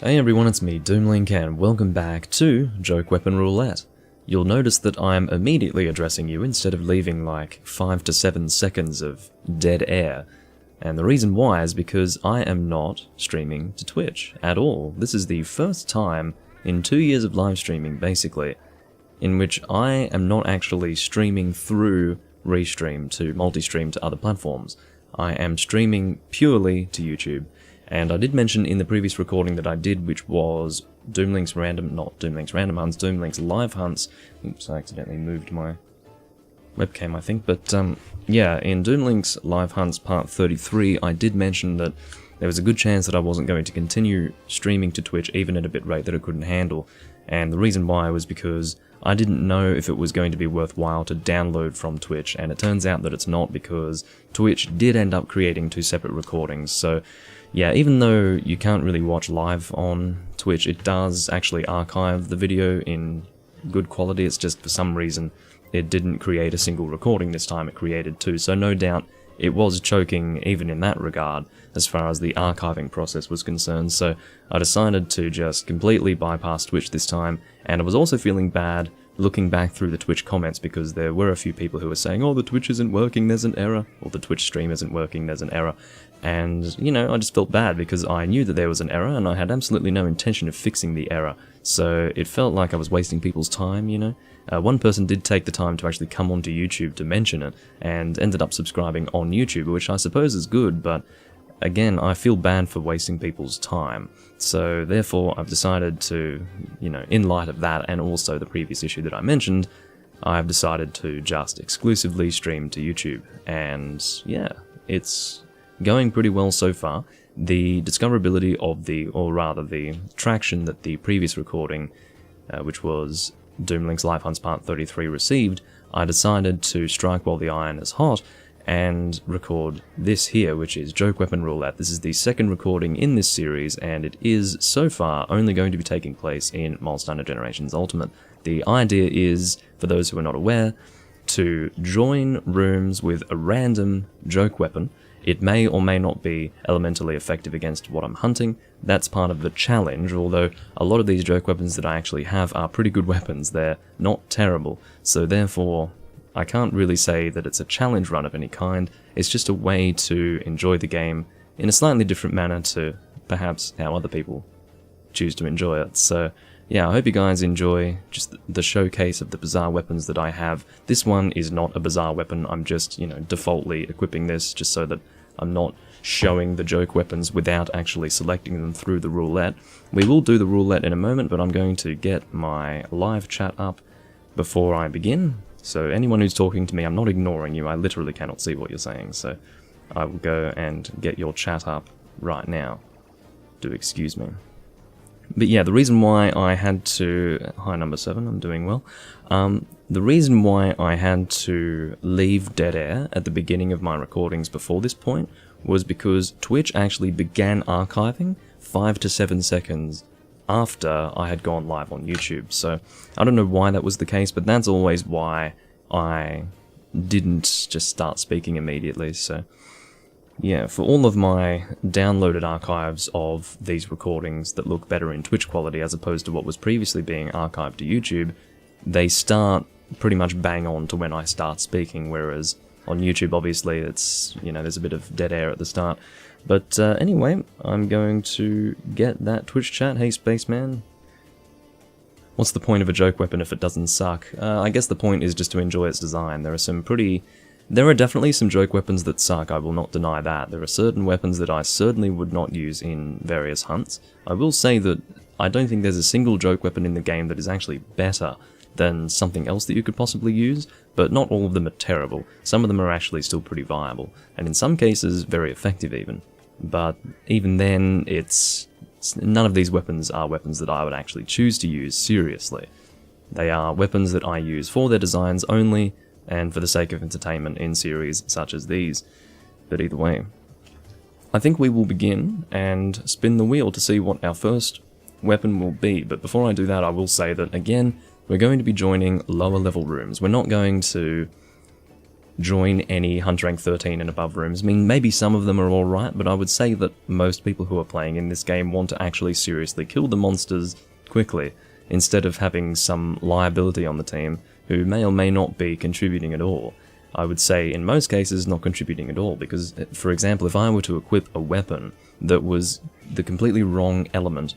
Hey everyone, it's me, Doomlink, and welcome back to Joke Weapon Roulette. You'll notice that I'm immediately addressing you instead of leaving like 5 to 7 seconds of dead air. And the reason why is because I am not streaming to Twitch at all. This is the first time in 2 years of live streaming, basically, in which I am not actually streaming through Restream to multi-stream to other platforms. I am streaming purely to YouTube. And I did mention in the previous recording that I did, which was Doomlink's live hunts. Oops, I accidentally moved my webcam, I think. But yeah, in Doomlink's live hunts part 33, I did mention that there was a good chance that I wasn't going to continue streaming to Twitch, even at a bitrate that it couldn't handle. And the reason why was because I didn't know if it was going to be worthwhile to download from Twitch, and it turns out that it's not, because Twitch did end up creating 2 separate recordings. So yeah, even though you can't really watch live on Twitch, it does actually archive the video in good quality. It's just for some reason it didn't create a single recording this time, it created 2. So no doubt it was choking even in that regard as far as the archiving process was concerned. So I decided to just completely bypass Twitch this time, and I was also feeling bad looking back through the Twitch comments, because there were a few people who were saying, oh, the Twitch isn't working, there's an error, or the Twitch stream isn't working, there's an error. And, you know, I just felt bad because I knew that there was an error and I had absolutely no intention of fixing the error. So it felt like I was wasting people's time, you know. One person did take the time to actually come onto YouTube to mention it and ended up subscribing on YouTube, which I suppose is good, but again, I feel bad for wasting people's time. So therefore, I've decided to, you know, in light of that and also the previous issue that I mentioned, I've decided to just exclusively stream to YouTube. And yeah, it's going pretty well so far. The discoverability of the traction that the previous recording, which was Doomlink's Live Hunts Part 33, received, I decided to strike while the iron is hot and record this here, which is Joke Weapon Roulette. This is the second recording in this series, and it is, so far, only going to be taking place in Moldstunner Generations Ultimate. The idea is, for those who are not aware, to join rooms with a random joke weapon. It may or may not be elementally effective against what I'm hunting. That's part of the challenge, although a lot of these joke weapons that I actually have are pretty good weapons. They're not terrible, so therefore I can't really say that it's a challenge run of any kind. It's just a way to enjoy the game in a slightly different manner to perhaps how other people choose to enjoy it. So yeah, I hope you guys enjoy just the showcase of the bizarre weapons that I have. This one is not a bizarre weapon, I'm just, you know, defaultly equipping this just so that I'm not showing the joke weapons without actually selecting them through the roulette. We will do the roulette in a moment, but I'm going to get my live chat up before I begin. So anyone who's talking to me, I'm not ignoring you, I literally cannot see what you're saying, so I will go and get your chat up right now. Do excuse me. But yeah, the reason why I had to... Hi, number 7, I'm doing well. The reason why I had to leave dead air at the beginning of my recordings before this point was because Twitch actually began archiving 5 to 7 seconds after I had gone live on YouTube. So I don't know why that was the case, but that's always why I didn't just start speaking immediately. So yeah, for all of my downloaded archives of these recordings that look better in Twitch quality as opposed to what was previously being archived to YouTube, they start pretty much bang on to when I start speaking, whereas on YouTube obviously it's, you know, there's a bit of dead air at the start. But anyway, I'm going to get that Twitch chat. Hey Spaceman. What's the point of a joke weapon if it doesn't suck? I guess the point is just to enjoy its design. There are definitely some joke weapons that suck, I will not deny that. There are certain weapons that I certainly would not use in various hunts. I will say that I don't think there's a single joke weapon in the game that is actually better than something else that you could possibly use, but not all of them are terrible. Some of them are actually still pretty viable, and in some cases very effective even. But even then, none of these weapons are weapons that I would actually choose to use seriously. They are weapons that I use for their designs only, and for the sake of entertainment in series such as these. But either way, I think we will begin and spin the wheel to see what our first weapon will be. But before I do that, I will say that, again, we're going to be joining lower level rooms. We're not going to join any Hunter Rank 13 and above rooms. I mean, maybe some of them are alright, but I would say that most people who are playing in this game want to actually seriously kill the monsters quickly, instead of having some liability on the team who may or may not be contributing at all. I would say in most cases not contributing at all, because, for example, if I were to equip a weapon that was the completely wrong element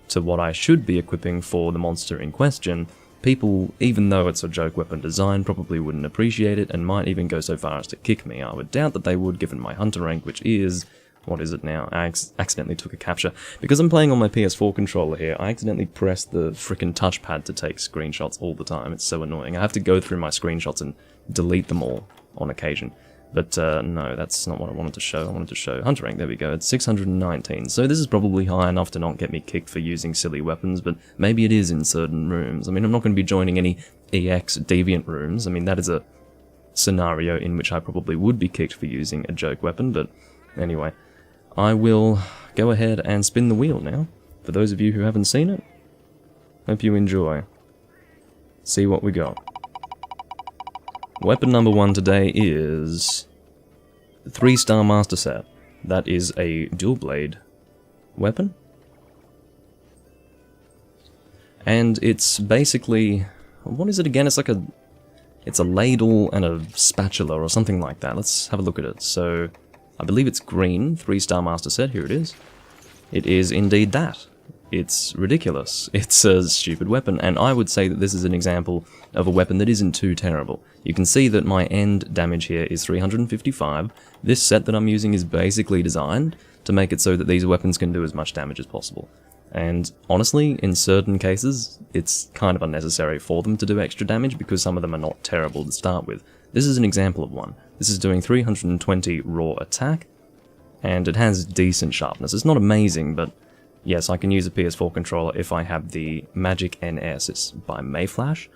to what I should be equipping for the monster in question, people, even though it's a joke weapon design, probably wouldn't appreciate it and might even go so far as to kick me. I would doubt that they would, given my Hunter rank, which is... what is it now? I accidentally took a capture. Because I'm playing on my PS4 controller here, I accidentally pressed the frickin' touchpad to take screenshots all the time. It's so annoying. I have to go through my screenshots and delete them all on occasion. But no, that's not what I wanted to show. I wanted to show Hunter rank. There we go. It's 619. So this is probably high enough to not get me kicked for using silly weapons, but maybe it is in certain rooms. I mean, I'm not going to be joining any EX deviant rooms. I mean, that is a scenario in which I probably would be kicked for using a joke weapon, but anyway. I will go ahead and spin the wheel now. For those of you who haven't seen it, hope you enjoy. See what we got. Weapon number 1 today is the 3-star master set. That is a dual blade weapon. And it's basically, what is it again? It's like it's a ladle and a spatula or something like that. Let's have a look at it. So, I believe it's green, 3-star master set, here it is. It is indeed that. It's ridiculous. It's a stupid weapon, and I would say that this is an example of a weapon that isn't too terrible. You can see that my end damage here is 355. This set that I'm using is basically designed to make it so that these weapons can do as much damage as possible. And honestly, in certain cases, it's kind of unnecessary for them to do extra damage because some of them are not terrible to start with. This is an example of one. This is doing 320 raw attack, and it has decent sharpness. It's not amazing, but yes, I can use a PS4 controller if I have the Magic NS. It's by Mayflash,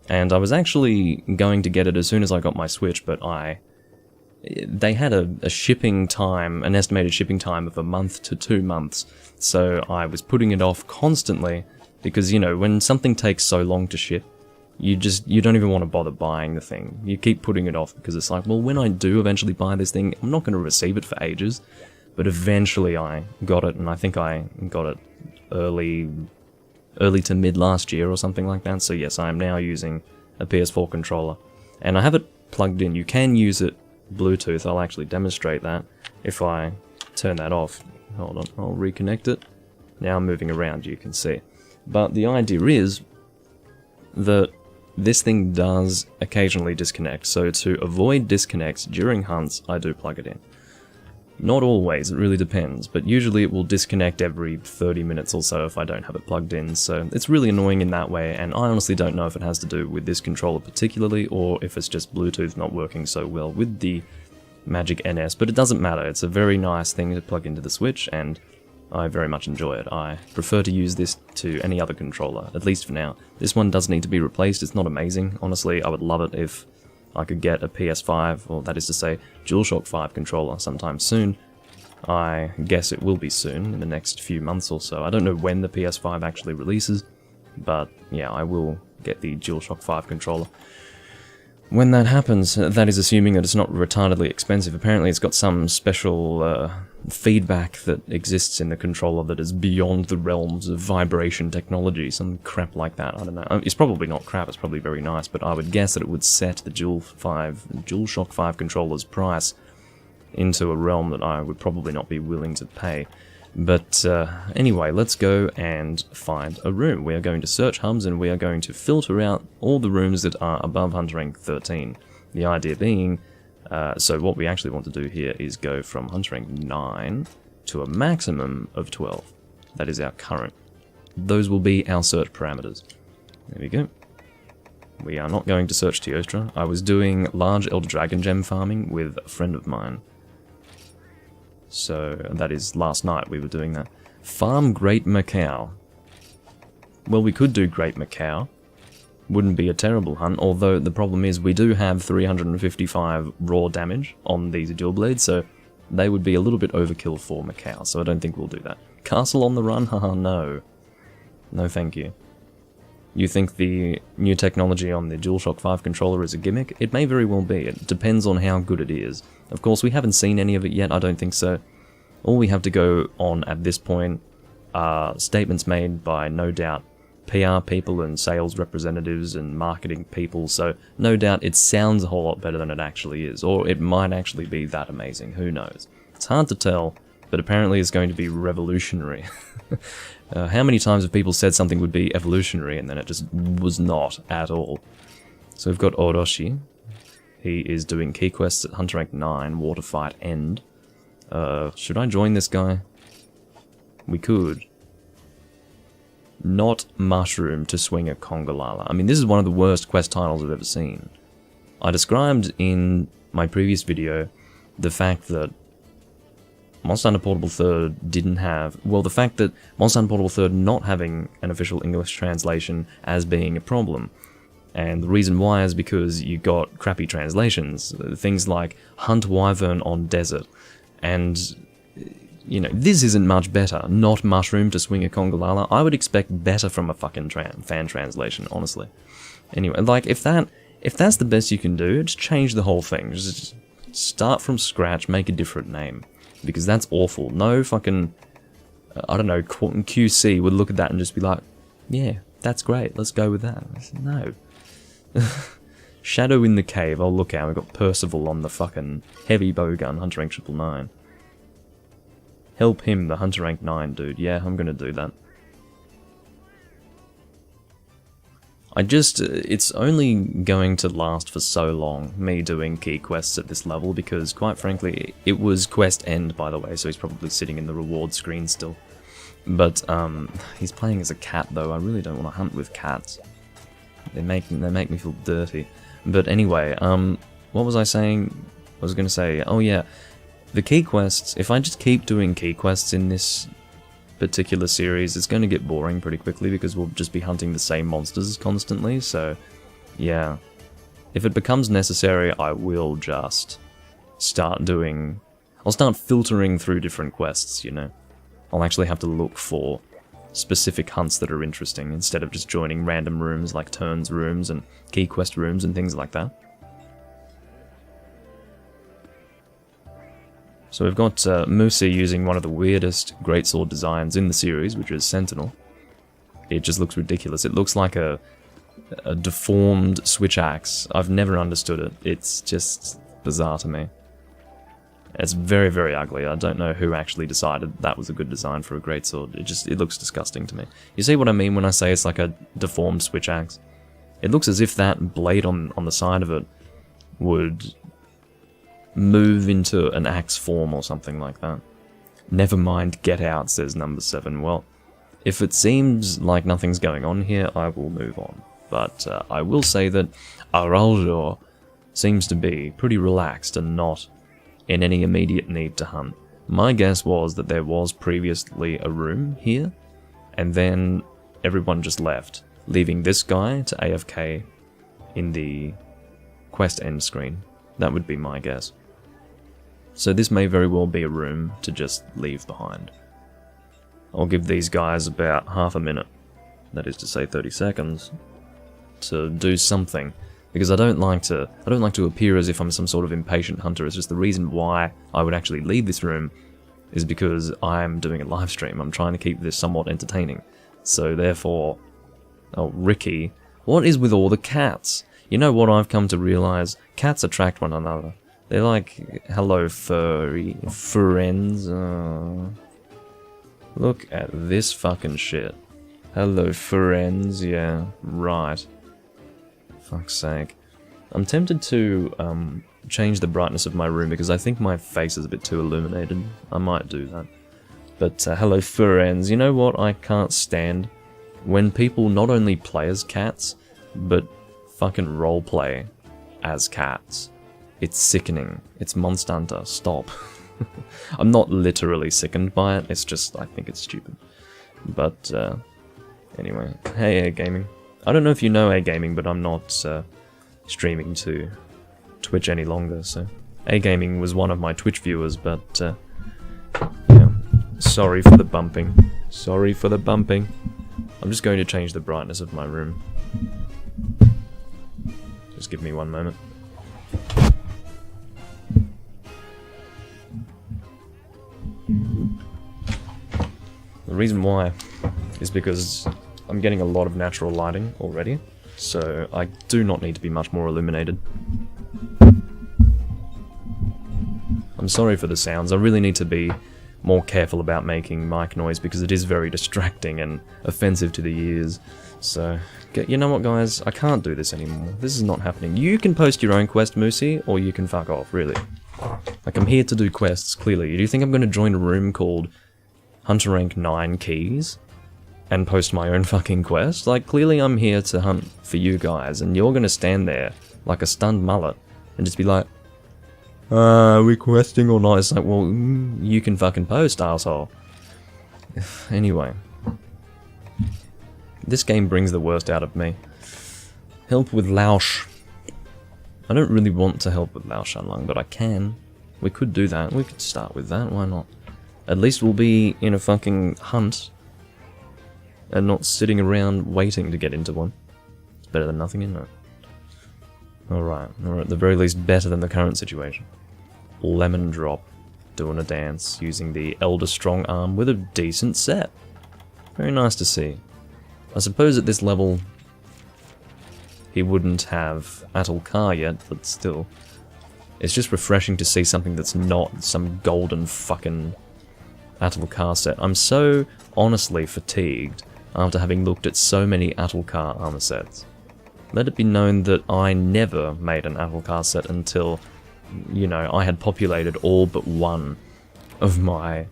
and I was actually going to get it as soon as I got my Switch, but they had a shipping time, an estimated shipping time of a month to 2 months, so I was putting it off constantly, because, you know, when something takes so long to ship, you don't even want to bother buying the thing. You keep putting it off because it's like, well, when I do eventually buy this thing, I'm not going to receive it for ages. But eventually I got it, and I think I got it early to mid last year or something like that. So yes, I am now using a PS4 controller. And I have it plugged in. You can use it Bluetooth. I'll actually demonstrate that if I turn that off. Hold on, I'll reconnect it. Now I'm moving around, you can see. But the idea is that this thing does occasionally disconnect, so to avoid disconnects during hunts, I do plug it in. Not always, it really depends, but usually it will disconnect every 30 minutes or so if I don't have it plugged in, so it's really annoying in that way, and I honestly don't know if it has to do with this controller particularly, or if it's just Bluetooth not working so well with the Magic NS, but it doesn't matter. It's a very nice thing to plug into the Switch, and I very much enjoy it. I prefer to use this to any other controller, at least for now. This one does need to be replaced. It's not amazing. Honestly, I would love it if I could get a PS5, or that is to say, DualShock 5 controller sometime soon. I guess it will be soon, in the next few months or so. I don't know when the PS5 actually releases, but yeah, I will get the DualShock 5 controller. When that happens, that is assuming that it's not retardedly expensive. Apparently it's got some special feedback that exists in the controller that is beyond the realms of vibration technology, some crap like that, I don't know. It's probably not crap, it's probably very nice, but I would guess that it would set the DualShock 5 controller's price into a realm that I would probably not be willing to pay. But anyway, let's go and find a room. We are going to search hubs, and we are going to filter out all the rooms that are above Hunter rank 13. The idea being, so what we actually want to do here is go from Hunter rank 9 to a maximum of 12. That is our current. Those will be our search parameters. There we go. We are not going to search Teostra. I was doing large Elder Dragon gem farming with a friend of mine. So, that is last night we were doing that. Farm Great Macau. Well, we could do Great Macau. Wouldn't be a terrible hunt, although the problem is we do have 355 raw damage on these dual blades, so they would be a little bit overkill for Macau, so I don't think we'll do that. Castle on the Run? Haha, no. No thank you. You think the new technology on the DualShock 5 controller is a gimmick? It may very well be. It depends on how good it is. Of course, we haven't seen any of it yet, I don't think so. All we have to go on at this point are statements made by, no doubt, PR people and sales representatives and marketing people, so no doubt it sounds a whole lot better than it actually is, or it might actually be that amazing, who knows. It's hard to tell, but apparently it's going to be revolutionary. How many times have people said something would be evolutionary and then it just was not at all? So we've got Orochi. He is doing key quests at Hunter Rank 9, Water Fight End. Should I join this guy? We could. Not Mushroom to swing a Congalala. I mean, this is one of the worst quest titles I've ever seen. I described in my previous video the fact that Monster Hunter Portable 3rd didn't have... Well, the fact that Monster Hunter Portable 3rd not having an official English translation as being a problem. And the reason why is because you got crappy translations. Things like Hunt Wyvern on Desert. And, you know, this isn't much better. Not Mushroom to swing a Congalala. I would expect better from a fucking fan translation, honestly. Anyway, like, if that's the best you can do, just change the whole thing. Just start from scratch, make a different name. Because that's awful. No fucking, I don't know, QC would look at that and just be like, yeah, that's great, let's go with that. I said, no. Shadow in the Cave, I'll look out. We've got Percival on the fucking heavy bowgun, Hunter Rank 999. Help him, the Hunter Rank 9 dude. Yeah, I'm gonna do that. It's only going to last for so long, me doing key quests at this level, because quite frankly, it was quest end, by the way, so he's probably sitting in the reward screen still. But, he's playing as a cat though. I really don't want to hunt with cats. They make me feel dirty. But anyway, what was I saying? I was gonna say, oh yeah, the key quests, if I just keep doing key quests in this particular series, it's going to get boring pretty quickly because we'll just be hunting the same monsters constantly, so yeah. If it becomes necessary, I will just I'll start filtering through different quests, you know. I'll actually have to look for specific hunts that are interesting instead of just joining random rooms like turns rooms and key quest rooms and things like that. So we've got Musi using one of the weirdest greatsword designs in the series, which is Sentinel. It just looks ridiculous. It looks like a deformed switch axe. I've never understood it. It's just bizarre to me. It's very, very ugly. I don't know who actually decided that was a good design for a greatsword. It looks disgusting to me. You see what I mean when I say it's like a deformed switch axe? It looks as if that blade on the side of it would move into an axe form or something like that. Never mind, get out, says number 7. Well, if it seems like nothing's going on here, I will move on. But I will say that Araujo seems to be pretty relaxed and not in any immediate need to hunt. My guess was that there was previously a room here, and then everyone just left, leaving this guy to AFK in the quest end screen. That would be my guess. So this may very well be a room to just leave behind. I'll give these guys about half a minute, that is to say 30 seconds, to do something, because I don't like to appear as if I'm some sort of impatient hunter. It's just the reason why I would actually leave this room is because I'm doing a live stream. I'm trying to keep this somewhat entertaining. So therefore, oh, Ricky, what is with all the cats? You know what I've come to realize? Cats attract one another. They're like, hello furry friends. Look at this fucking shit. Hello friends, yeah, right. Fuck's sake. I'm tempted to change the brightness of my room because I think my face is a bit too illuminated. I might do that. But hello friends, you know what I can't stand? When people not only play as cats, but fucking roleplay as cats. It's sickening. It's Monster Hunter. Stop. I'm not literally sickened by it, it's just, I think it's stupid. But, anyway. Hey, A-Gaming. I don't know if you know A-Gaming, but I'm not, streaming to Twitch any longer, so... A-Gaming was one of my Twitch viewers, but, yeah. Sorry for the bumping. Sorry for the bumping. I'm just going to change the brightness of my room. Just give me one moment. The reason why is because I'm getting a lot of natural lighting already, so I do not need to be much more illuminated. I'm sorry for the sounds, I really need to be more careful about making mic noise because it is very distracting and offensive to the ears. So, you know what guys, I can't do this anymore. This is not happening. You can post your own quest, Moosey, or you can fuck off, really. Like, I'm here to do quests, clearly. Do you think I'm going to join a room called Hunter Rank 9 Keys and post my own fucking quest? Like, clearly I'm here to hunt for you guys, and you're going to stand there like a stunned mullet and just be like, are we questing or not? It's like, well, you can fucking post, arsehole. Anyway. This game brings the worst out of me. Help with Lausch. I don't really want to help with Lao Shanlung, but I can. We could do that. We could start with that. Why not? At least we'll be in a fucking hunt and not sitting around waiting to get into one. It's better than nothing, isn't it? Alright, or at the very least better than the current situation. Lemon Drop doing a dance using the Elder Strong arm with a decent set. Very nice to see. I suppose at this level he wouldn't have Atul yet, but still. It's just refreshing to see something that's not some golden fucking Atul set. I'm so honestly fatigued after having looked at so many Atul armor sets. Let it be known that I never made an Atul set until, you know, I had populated all but one of my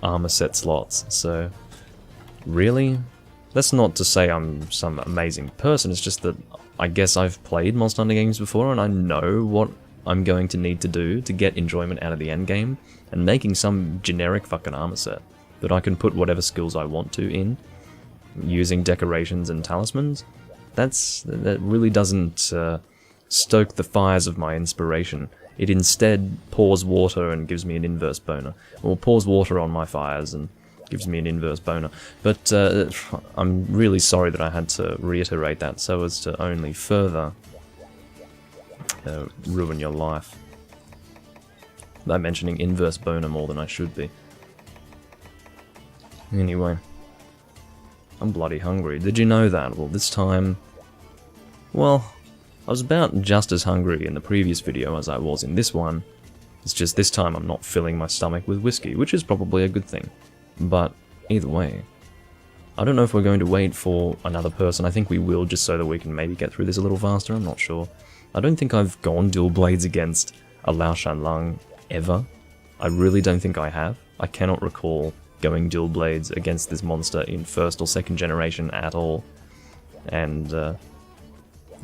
armor set slots, so really? That's not to say I'm some amazing person, it's just that I guess I've played Monster Hunter games before and I know what I'm going to need to do to get enjoyment out of the endgame, and making some generic fucking armor set that I can put whatever skills I want to in, using decorations and talismans, that really doesn't stoke the fires of my inspiration. It instead pours water and gives me an inverse boner. Or pours water on my fires and gives me an inverse boner. But I'm really sorry that I had to reiterate that so as to only further ruin your life. By mentioning inverse boner more than I should be. Anyway. I'm bloody hungry. Did you know that? Well, this time... Well, I was about just as hungry in the previous video as I was in this one. It's just this time I'm not filling my stomach with whiskey, which is probably a good thing. But either way, I don't know if we're going to wait for another person. I think we will, just so that we can maybe get through this a little faster. I'm not sure. I don't think I've gone dual blades against a Lao Shanlung ever. I really don't think I have. I cannot recall going dual blades against this monster in first or second generation at all. And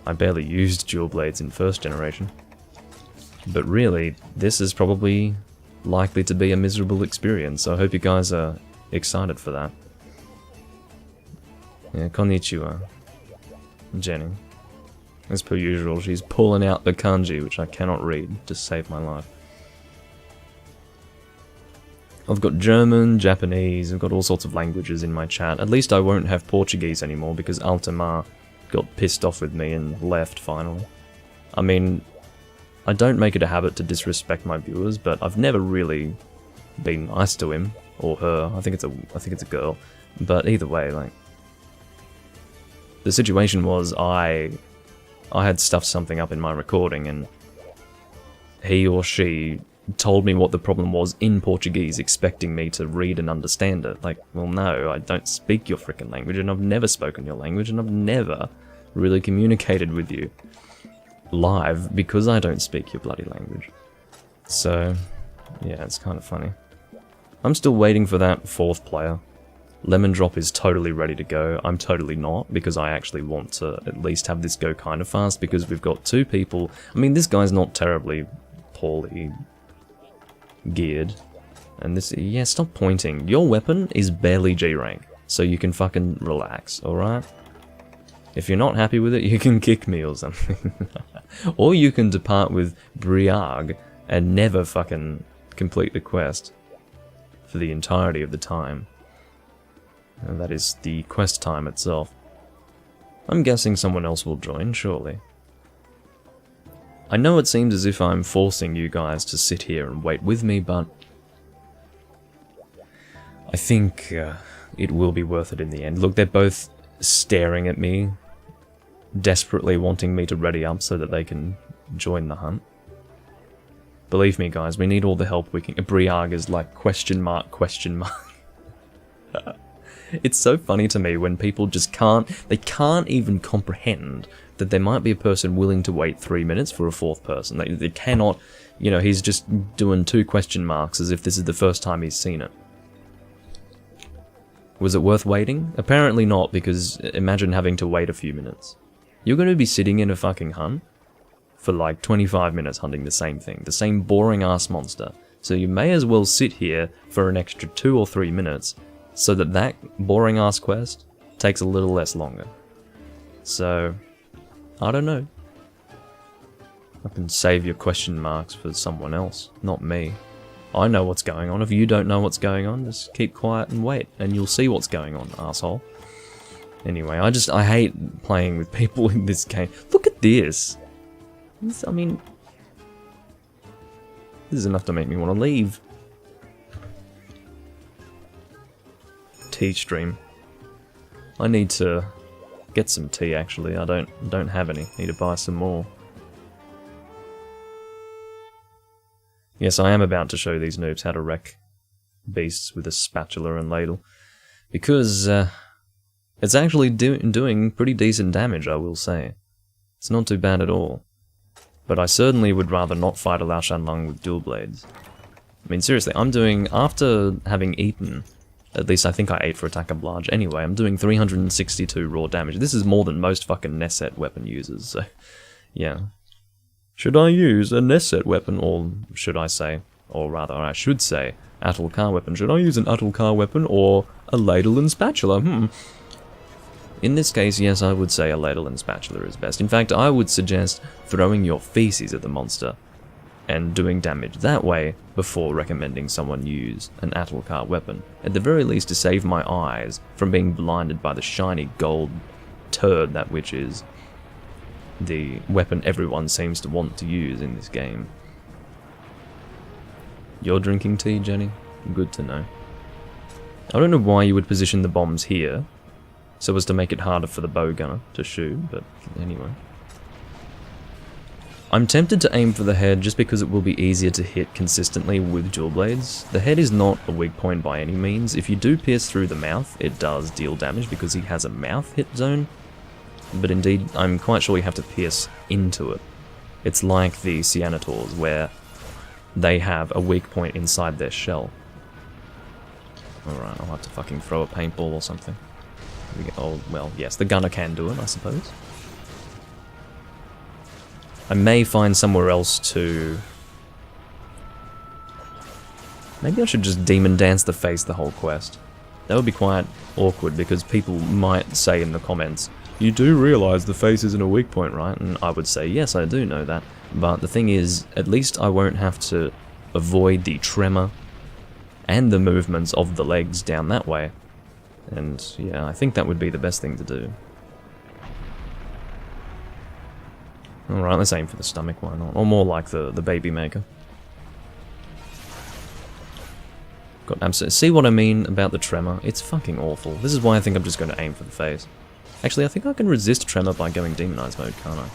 I barely used dual blades in first generation. But really, this is probably likely to be a miserable experience, so I hope you guys are excited for that. Yeah, konnichiwa, Jenny. As per usual, she's pulling out the kanji, which I cannot read, to save my life. I've got German, Japanese, I've got all sorts of languages in my chat. At least I won't have Portuguese anymore, because Altamar got pissed off with me and left, finally. I mean, I don't make it a habit to disrespect my viewers, but I've never really been nice to him, or her. I think it's a girl. But either way, like... The situation was, I had stuffed something up in my recording, and he or she told me what the problem was in Portuguese, expecting me to read and understand it. Like, well no, I don't speak your frickin' language, and I've never spoken your language, and I've never really communicated with you live because I don't speak your bloody language. So, yeah, it's kind of funny. I'm still waiting for that fourth player. Lemon Drop is totally ready to go. I'm totally not, because I actually want to at least have this go kind of fast, because we've got two people. I mean, this guy's not terribly poorly geared. And this, yeah, stop pointing. Your weapon is barely G rank, so you can fucking relax, alright? If you're not happy with it, you can kick me or something. Or you can depart with Briag and never fucking complete the quest for the entirety of the time. And that is the quest time itself. I'm guessing someone else will join, surely. I know it seems as if I'm forcing you guys to sit here and wait with me, but I think it will be worth it in the end. Look, they're both staring at me, desperately wanting me to ready up so that they can join the hunt. Believe me, guys, we need all the help we can. Briag is like question mark, question mark. It's so funny to me when people just they can't even comprehend that there might be a person willing to wait 3 minutes for a fourth person. They cannot, you know, he's just doing 2 question marks as if this is the first time he's seen it. Was it worth waiting? Apparently not, because imagine having to wait a few minutes. You're going to be sitting in a fucking hunt for like 25 minutes hunting the same thing, the same boring ass monster. So you may as well sit here for an extra 2 or 3 minutes so that that boring ass quest takes a little less longer. So, I don't know. I can save your question marks for someone else, not me. I know what's going on. If you don't know what's going on, just keep quiet and wait, and you'll see what's going on, asshole. Anyway, I hate playing with people in this game. Look at this! I mean, this is enough to make me want to leave. Tea stream. I need to get some tea, actually. I don't have any. Need to buy some more. Yes, I am about to show these noobs how to wreck beasts with a spatula and ladle, because it's actually doing pretty decent damage, I will say. It's not too bad at all. But I certainly would rather not fight a Lao Shan Lung with dual blades. I mean, seriously, I'm doing, after having eaten, at least I think I ate for attack oblige anyway, I'm doing 362 raw damage. This is more than most fucking Neset weapon users, so, yeah. Should I use a Neset weapon, or should I say, or rather I should say, Atulkar weapon. Should I use an Atulkar weapon or a ladle and spatula? In this case, yes, I would say a ladle and spatula is best. In fact, I would suggest throwing your feces at the monster and doing damage that way before recommending someone use an Atulkar weapon. At the very least to save my eyes from being blinded by the shiny gold turd that which is the weapon everyone seems to want to use in this game. You're drinking tea, Jenny? Good to know. I don't know why you would position the bombs here, so as to make it harder for the bow gunner to shoot, but anyway. I'm tempted to aim for the head just because it will be easier to hit consistently with dual blades. The head is not a weak point by any means. If you do pierce through the mouth, it does deal damage because he has a mouth hit zone. But indeed, I'm quite sure you have to pierce into it. It's like the Cyanators, where they have a weak point inside their shell. Alright, I'll have to fucking throw a paintball or something. Oh, well, yes, the gunner can do it, I suppose. I may find somewhere else to... Maybe I should just demon dance the face the whole quest. That would be quite awkward, because people might say in the comments, you do realise the face isn't a weak point, right? And I would say, yes, I do know that. But the thing is, at least I won't have to avoid the tremor and the movements of the legs down that way. And yeah, I think that would be the best thing to do. Alright, let's aim for the stomach, why not? Or more like the baby maker. Got absolutely. See what I mean about the tremor? It's fucking awful. This is why I think I'm just going to aim for the face. Actually, I think I can resist tremor by going demonized mode, can't I?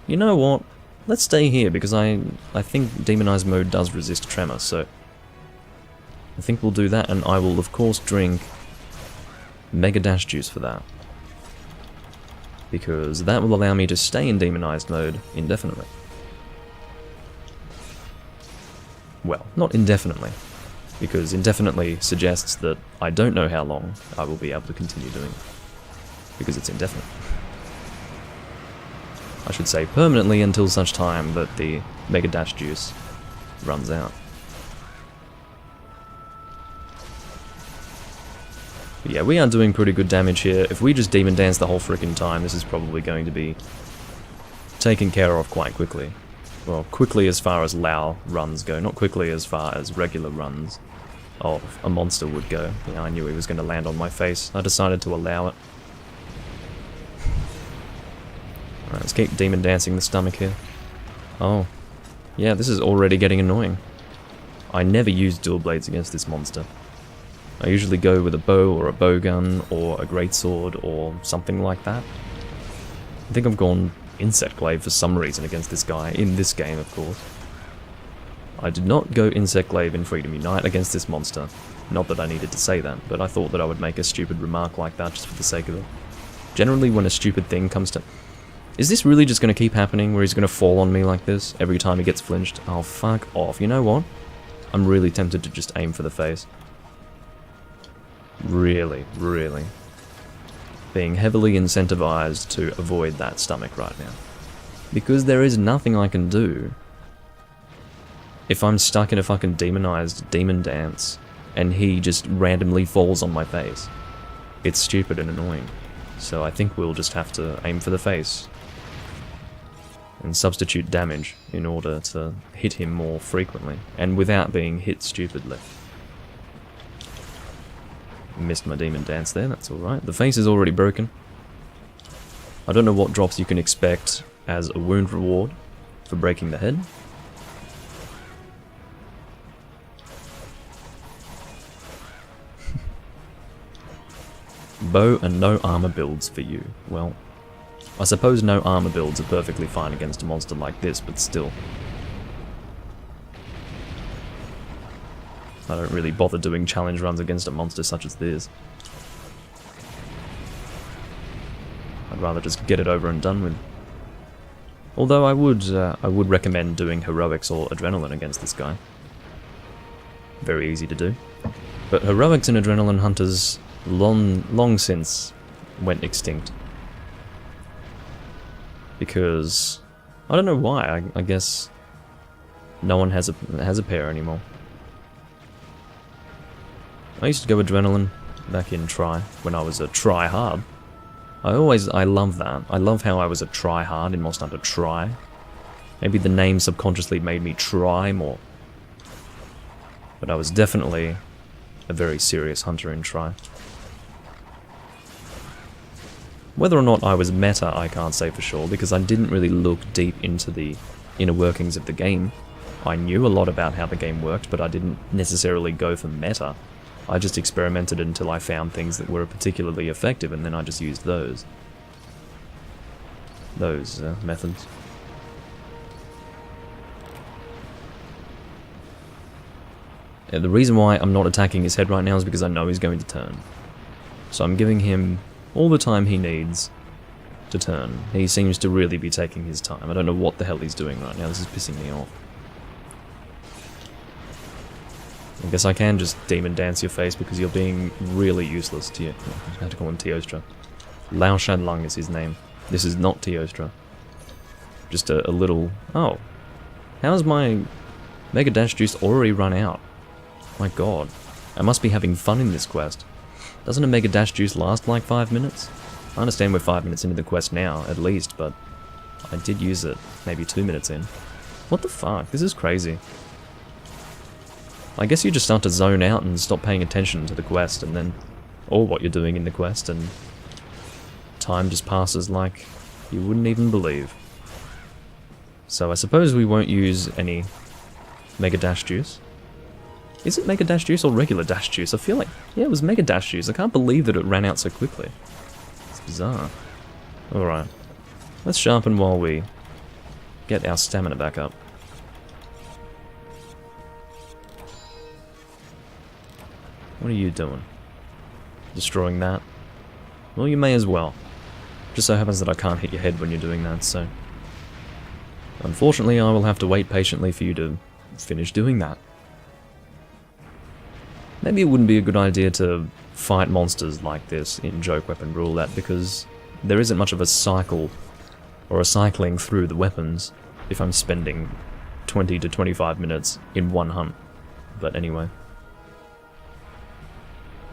You know what? Let's stay here, because I think demonized mode does resist tremor, so... I think we'll do that, and I will, of course, drink Mega Dash Juice for that. Because that will allow me to stay in demonized mode indefinitely. Well, not indefinitely, because indefinitely suggests that I don't know how long I will be able to continue doing it. Because it's indefinite. I should say permanently until such time that the Mega Dash Juice runs out. But yeah, we are doing pretty good damage here. If we just Demon Dance the whole frickin' time, this is probably going to be taken care of quite quickly. Well, quickly as far as Lao runs go, not quickly as far as regular runs of a monster would go. Yeah, I knew he was going to land on my face. I decided to allow it. Alright, let's keep demon dancing the stomach here. Oh. Yeah, this is already getting annoying. I never use dual blades against this monster. I usually go with a bow or a bow gun or a greatsword or something like that. I think I've gone Insect Glaive for some reason against this guy, in this game of course. I did not go Insect Glaive in Freedom Unite against this monster. Not that I needed to say that, but I thought that I would make a stupid remark like that just for the sake of it. Generally when a stupid thing comes to... Is this really just going to keep happening, where he's going to fall on me like this every time he gets flinched? Oh, fuck off. You know what? I'm really tempted to just aim for the face. Really, really. Being heavily incentivized to avoid that stomach right now. Because there is nothing I can do if I'm stuck in a fucking demonized demon dance and he just randomly falls on my face. It's stupid and annoying. So I think we'll just have to aim for the face and substitute damage in order to hit him more frequently and without being hit stupidly. Missed my demon dance there, that's alright. The face is already broken. I don't know what drops you can expect as a wound reward for breaking the head. Bow and no armor builds for you. Well, I suppose no armor builds are perfectly fine against a monster like this, but still. I don't really bother doing challenge runs against a monster such as this. I'd rather just get it over and done with. Although I would recommend doing heroics or adrenaline against this guy. Very easy to do. But heroics and adrenaline hunters long since went extinct. Because I don't know why. I guess no one has a pair anymore. I used to go adrenaline back in try when I was a try hard. I love that. I love how I was a try hard in Monster Hunter Try. Maybe the name subconsciously made me try more. But I was definitely a very serious hunter in Try. Whether or not I was meta, I can't say for sure, because I didn't really look deep into the inner workings of the game. I knew a lot about how the game worked, but I didn't necessarily go for meta. I just experimented until I found things that were particularly effective, and then I just used those methods. Yeah, the reason why I'm not attacking his head right now is because I know he's going to turn. So I'm giving him all the time he needs to turn. He seems to really be taking his time. I don't know what the hell he's doing right now. This is pissing me off. I guess I can just demon dance your face because you're being really useless to you. I have to call him Teostra. Lao Shan Lung is his name. This is not Teostra. Just a little... Oh. How's my Mega Dash Juice already run out? My god. I must be having fun in this quest. Doesn't a Mega Dash Juice last like 5 minutes? I understand we're 5 minutes into the quest now, at least, but I did use it maybe 2 minutes in. What the fuck? This is crazy. I guess you just start to zone out and stop paying attention to the quest, and then... or what you're doing in the quest, and... time just passes like you wouldn't even believe. So I suppose we won't use any Mega Dash Juice. Is it Mega Dash Juice or regular Dash Juice? I feel like... yeah, it was Mega Dash Juice. I can't believe that it ran out so quickly. It's bizarre. Alright. Let's sharpen while we get our stamina back up. What are you doing? Destroying that? Well, you may as well. Just so happens that I can't hit your head when you're doing that, so... unfortunately, I will have to wait patiently for you to finish doing that. Maybe it wouldn't be a good idea to fight monsters like this in Joke Weapon Roulette, because there isn't much of a cycle, or a cycling through the weapons, if I'm spending 20 to 25 minutes in one hunt. But anyway.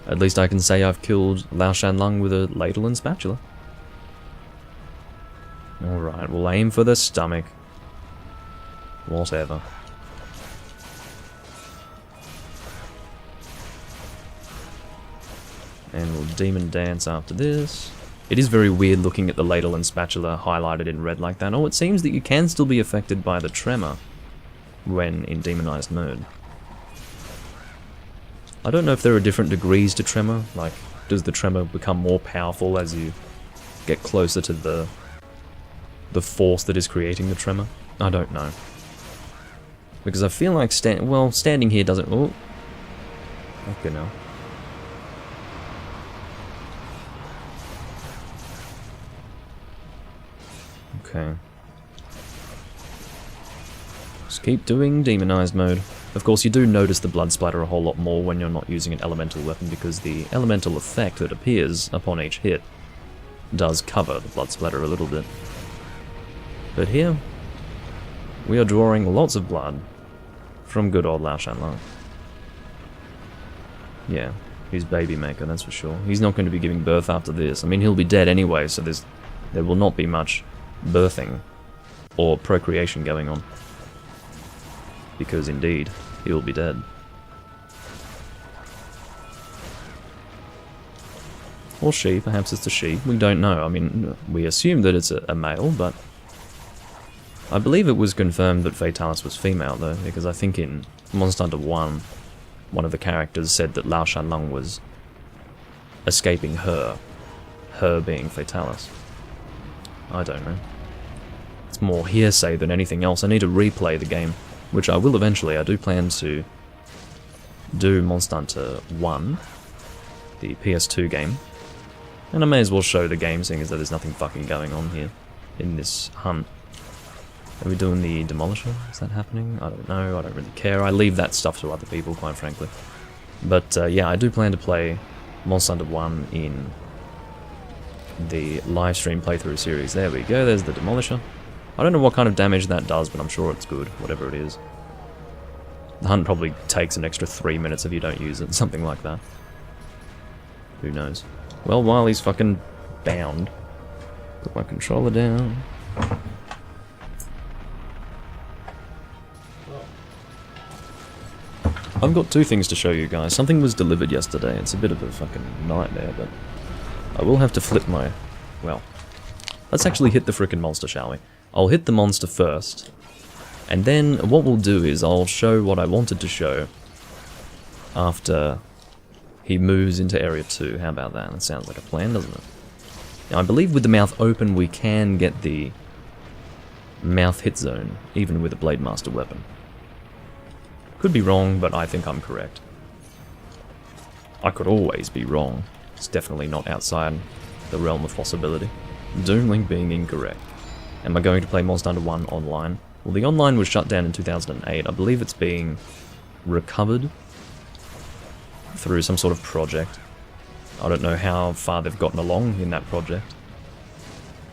At least I can say I've killed Lao Shan Lung with a ladle and spatula. Alright, we'll aim for the stomach. Whatever. And we'll Demon Dance after this. It is very weird looking at the ladle and spatula highlighted in red like that. Oh, it seems that you can still be affected by the tremor when in demonized mode. I don't know if there are different degrees to tremor, like does the tremor become more powerful as you get closer to the force that is creating the tremor? I don't know. Because I feel like standing here doesn't... Oh. Okay, no. Okay. Just keep doing demonized mode. Of course, you do notice the blood splatter a whole lot more when you're not using an elemental weapon because the elemental effect that appears upon each hit does cover the blood splatter a little bit. But here, we are drawing lots of blood from good old Lao Shanlang. Yeah, he's baby maker, that's for sure. He's not going to be giving birth after this. I mean, he'll be dead anyway, so there will not be much birthing or procreation going on. Because indeed, he will be dead. Or she, perhaps it's a she, we don't know. I mean, we assume that it's a male, but I believe it was confirmed that Fatalis was female though, because I think in Monster Hunter 1, one of the characters said that Lao Shanlang was escaping her being Fatalis. I don't know. It's more hearsay than anything else. I need to replay the game, which I will eventually. I do plan to do Monster Hunter 1, the PS2 game, and I may as well show the game, seeing as though there's nothing fucking going on here in this hunt. Are we doing the Demolisher? Is that happening? I don't know, I don't really care. I leave that stuff to other people, quite frankly. But yeah, I do plan to play Monster Hunter 1 in the live stream playthrough series. There we go, there's the Demolisher. I don't know what kind of damage that does, but I'm sure it's good, whatever it is. The hunt probably takes an extra 3 minutes if you don't use it, something like that. Who knows? Well, while he's fucking bound, put my controller down. I've got two things to show you guys. Something was delivered yesterday. It's a bit of a fucking nightmare, but I will have to flip my... Well, let's actually hit the frickin' monster, shall we? I'll hit the monster first, and then what we'll do is I'll show what I wanted to show after he moves into Area 2. How about that? That sounds like a plan, doesn't it? Now, I believe with the mouth open we can get the mouth hit zone, even with a Blade Master weapon. Could be wrong, but I think I'm correct. I could always be wrong. It's definitely not outside the realm of possibility. Doom Link being incorrect. Am I going to play Monster Hunter 1 online? Well, the online was shut down in 2008. I believe it's being recovered through some sort of project. I don't know how far they've gotten along in that project.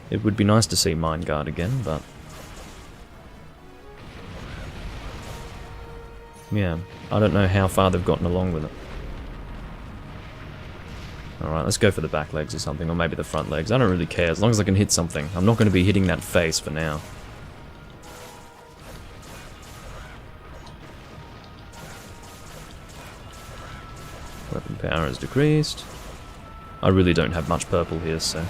It would be nice to see Mindguard again, but... yeah, I don't know how far they've gotten along with it. Alright, let's go for the back legs or something, or maybe the front legs. I don't really care, as long as I can hit something. I'm not going to be hitting that face for now. Weapon power is decreased. I really don't have much purple here, so...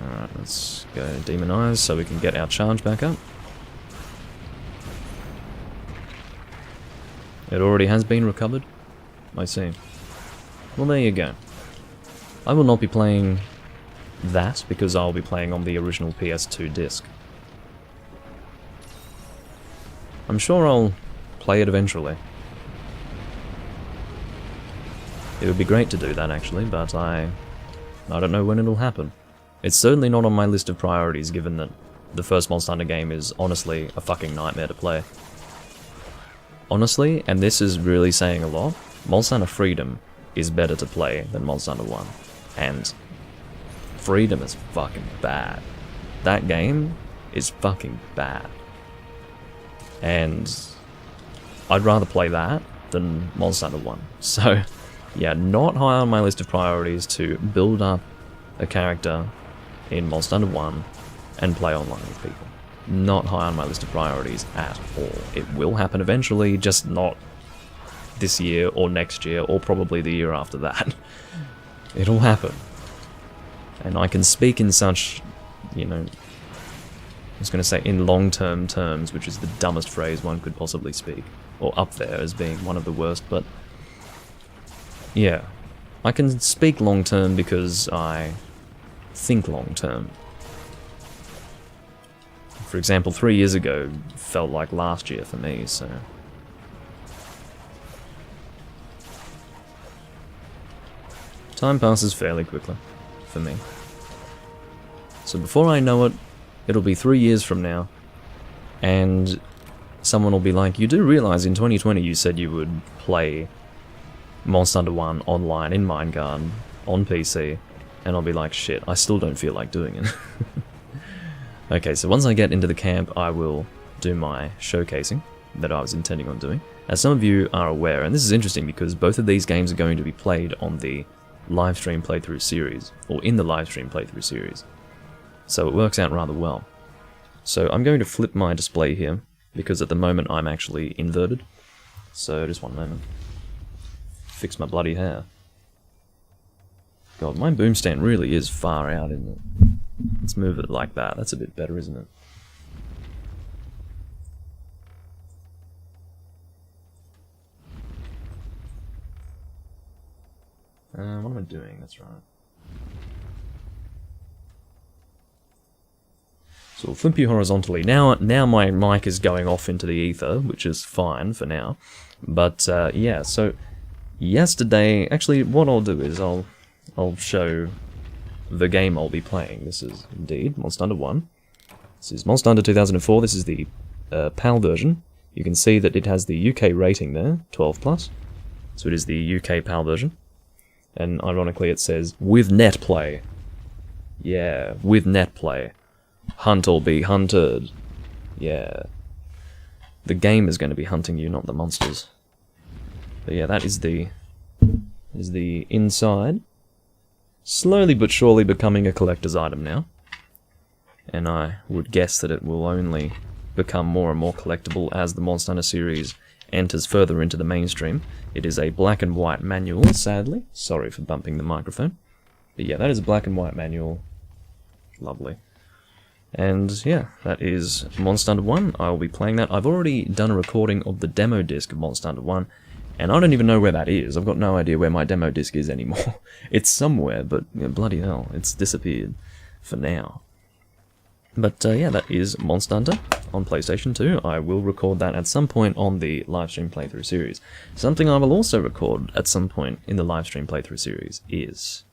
alright, let's go Demonize so we can get our charge back up. It already has been recovered? I see. Well, there you go. I will not be playing that, because I'll be playing on the original PS2 disc. I'm sure I'll play it eventually. It would be great to do that, actually, but I don't know when it'll happen. It's certainly not on my list of priorities, given that the first Monster Hunter game is honestly a fucking nightmare to play. Honestly, and this is really saying a lot, Monster Hunter Freedom is better to play than Monster Hunter 1. And Freedom is fucking bad. That game is fucking bad. And I'd rather play that than Monster Hunter 1. So, yeah, not high on my list of priorities to build up a character in Monster Hunter 1 and play online with people. not high on my list of priorities at all. It will happen eventually, just not this year or next year or probably the year after that. It'll happen. And I can speak in such, you know, I was going to say in long-term terms, which is the dumbest phrase one could possibly speak, or up there as being one of the worst, but yeah, I can speak long-term because I think long-term. For example, 3 years ago felt like last year for me, so... Time passes fairly quickly, for me. So before I know it, it'll be 3 years from now, and someone will be like, you do realise in 2020 you said you would play Monster Hunter 1 online in Mindguard on PC, and I'll be like, shit, I still don't feel like doing it. Okay, so once I get into the camp, I will do my showcasing that I was intending on doing. As some of you are aware, and this is interesting because both of these games are going to be played on the livestream playthrough series, or in the livestream playthrough series. So it works out rather well. So I'm going to flip my display here, because at the moment I'm actually inverted. So just one moment. Fix my bloody hair. God, my boom stand really is far out, isn't it? Let's move it like that. That's a bit better, isn't it? What am I doing? That's right. So we'll flip you horizontally. Now my mic is going off into the ether, which is fine for now. But yeah, so yesterday, actually, what I'll do is I'll show the game I'll be playing. This is indeed Monster Hunter 1. This is Monster Hunter 2004. This is the PAL version. You can see that it has the UK rating there, 12+. So it is the UK PAL version. And ironically it says, with net play. Yeah, with net play. Hunt or be hunted. Yeah. The game is going to be hunting you, not the monsters. But yeah, that is the inside. Slowly but surely becoming a collector's item now. And I would guess that it will only become more and more collectible as the Monster Hunter series enters further into the mainstream. It is a black and white manual, sadly. Sorry for bumping the microphone. But yeah, that is a black and white manual. Lovely. And yeah, that is Monster Hunter 1. I will be playing that. I've already done a recording of the demo disc of Monster Hunter 1. And I don't even know where that is. I've got no idea where my demo disc is anymore. It's somewhere, but you know, bloody hell, it's disappeared for now. But yeah, that is Monster Hunter on PlayStation 2. I will record that at some point on the livestream playthrough series. Something I will also record at some point in the livestream playthrough series is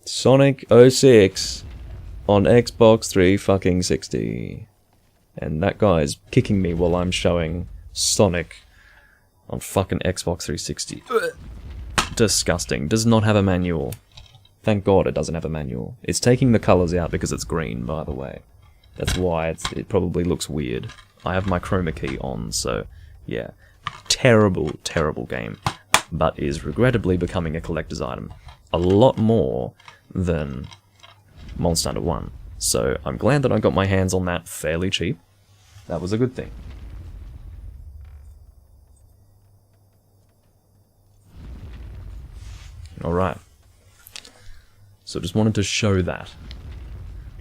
Sonic 06 on Xbox 360. And that guy is kicking me while I'm showing Sonic on fucking Xbox 360. Disgusting. Does not have a manual. Thank God it doesn't have a manual. It's taking the colours out because it's green, by the way. That's why it probably looks weird. I have my chroma key on, so yeah. Terrible, terrible game. But is regrettably becoming a collector's item. A lot more than Monster Hunter 1. So I'm glad that I got my hands on that fairly cheap. That was a good thing. Alright. So just wanted to show that.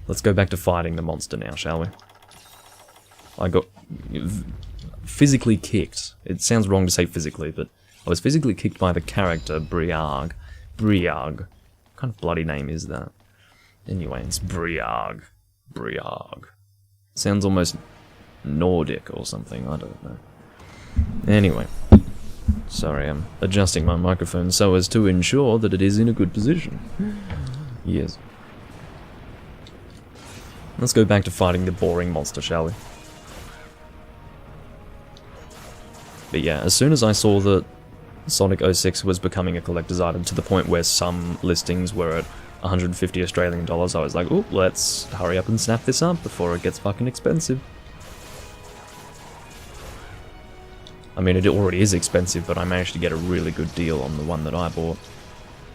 Let's go back to fighting the monster now, shall we? I got physically kicked. It sounds wrong to say physically, but I was physically kicked by the character Briarg. Briarg. What kind of bloody name is that? Anyway, it's Briarg. Briarg. Sounds almost Nordic or something, I don't know. Anyway. Sorry, I'm adjusting my microphone so as to ensure that it is in a good position. Yes. Let's go back to fighting the boring monster, shall we? But yeah, as soon as I saw that Sonic 06 was becoming a collector's item to the point where some listings were at 150 Australian dollars, I was like, oh, let's hurry up and snap this up before it gets fucking expensive. I mean, it already is expensive, but I managed to get a really good deal on the one that I bought.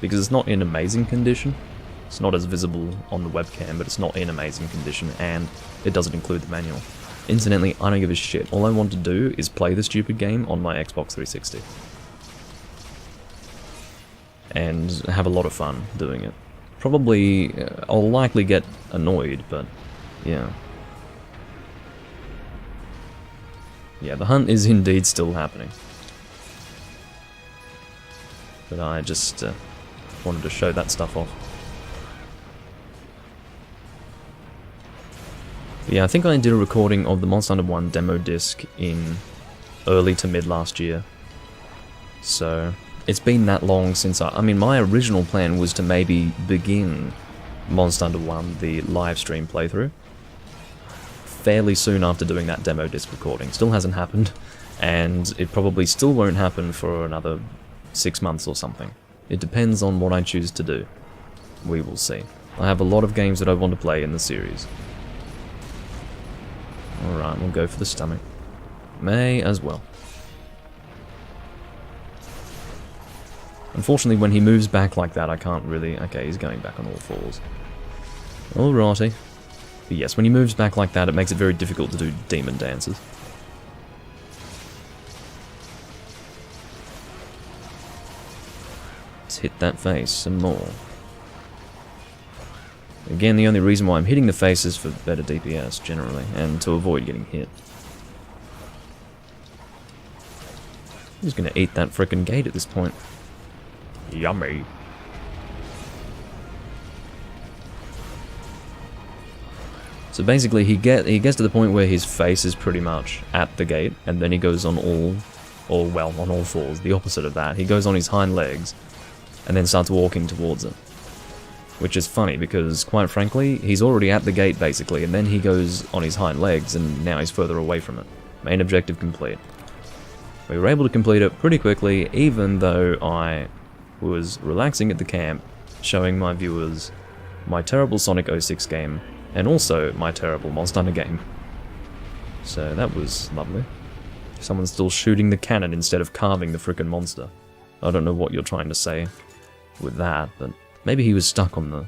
Because it's not in amazing condition, It's not as visible on the webcam, but it's not in amazing condition, and it doesn't include the manual. Incidentally, I don't give a shit. All I want to do is play the stupid game on my Xbox 360. And have a lot of fun doing it. Probably, I'll likely get annoyed, but yeah. Yeah, the hunt is indeed still happening. But I just wanted to show that stuff off. Yeah, I think I did a recording of the Monster Hunter 1 demo disc in early to mid last year. So, it's been that long since I mean, my original plan was to maybe begin Monster Hunter 1, the live stream playthrough, fairly soon after doing that demo disc recording. Still hasn't happened, and it probably still won't happen for another 6 months or something. It depends on what I choose to do. We will see. I have a lot of games that I want to play in the series. Alright, we'll go for the stomach. May as well. Unfortunately, when he moves back like that, I can't really... Okay, he's going back on all fours. Alrighty. But yes, when he moves back like that, it makes it very difficult to do demon dances. Let's hit that face some more. Again, the only reason why I'm hitting the face is for better DPS, generally, and to avoid getting hit. He's gonna eat that frickin' gate at this point. Yummy. So basically, he gets to the point where his face is pretty much at the gate, and then he goes on on all fours, the opposite of that. He goes on his hind legs, and then starts walking towards it. Which is funny, because, quite frankly, he's already at the gate, basically, and then he goes on his hind legs, and now he's further away from it. Main objective complete. We were able to complete it pretty quickly, even though I was relaxing at the camp, showing my viewers my terrible Sonic 06 game, and also my terrible Monster Hunter game. So that was lovely. Someone's still shooting the cannon instead of carving the frickin' monster. I don't know what you're trying to say with that, but maybe he was stuck on the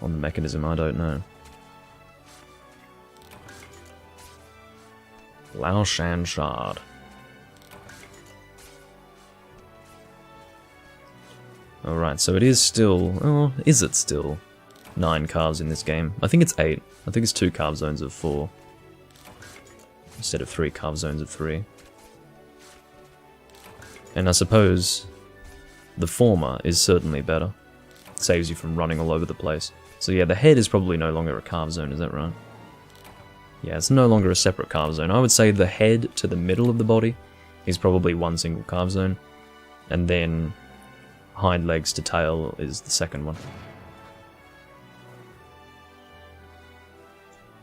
mechanism, I don't know. Lao Shan Shard. Alright, so it is still... Oh, is it still 9 carves in this game? I think it's 8. I think it's 2 carve zones of 4. Instead of 3 carve zones of 3. And I suppose the former is certainly better. It saves you from running all over the place. So yeah, the head is probably no longer a carve zone, is that right? Yeah, it's no longer a separate carve zone. I would say the head to the middle of the body is probably one single carve zone. And then hind legs to tail is the second one.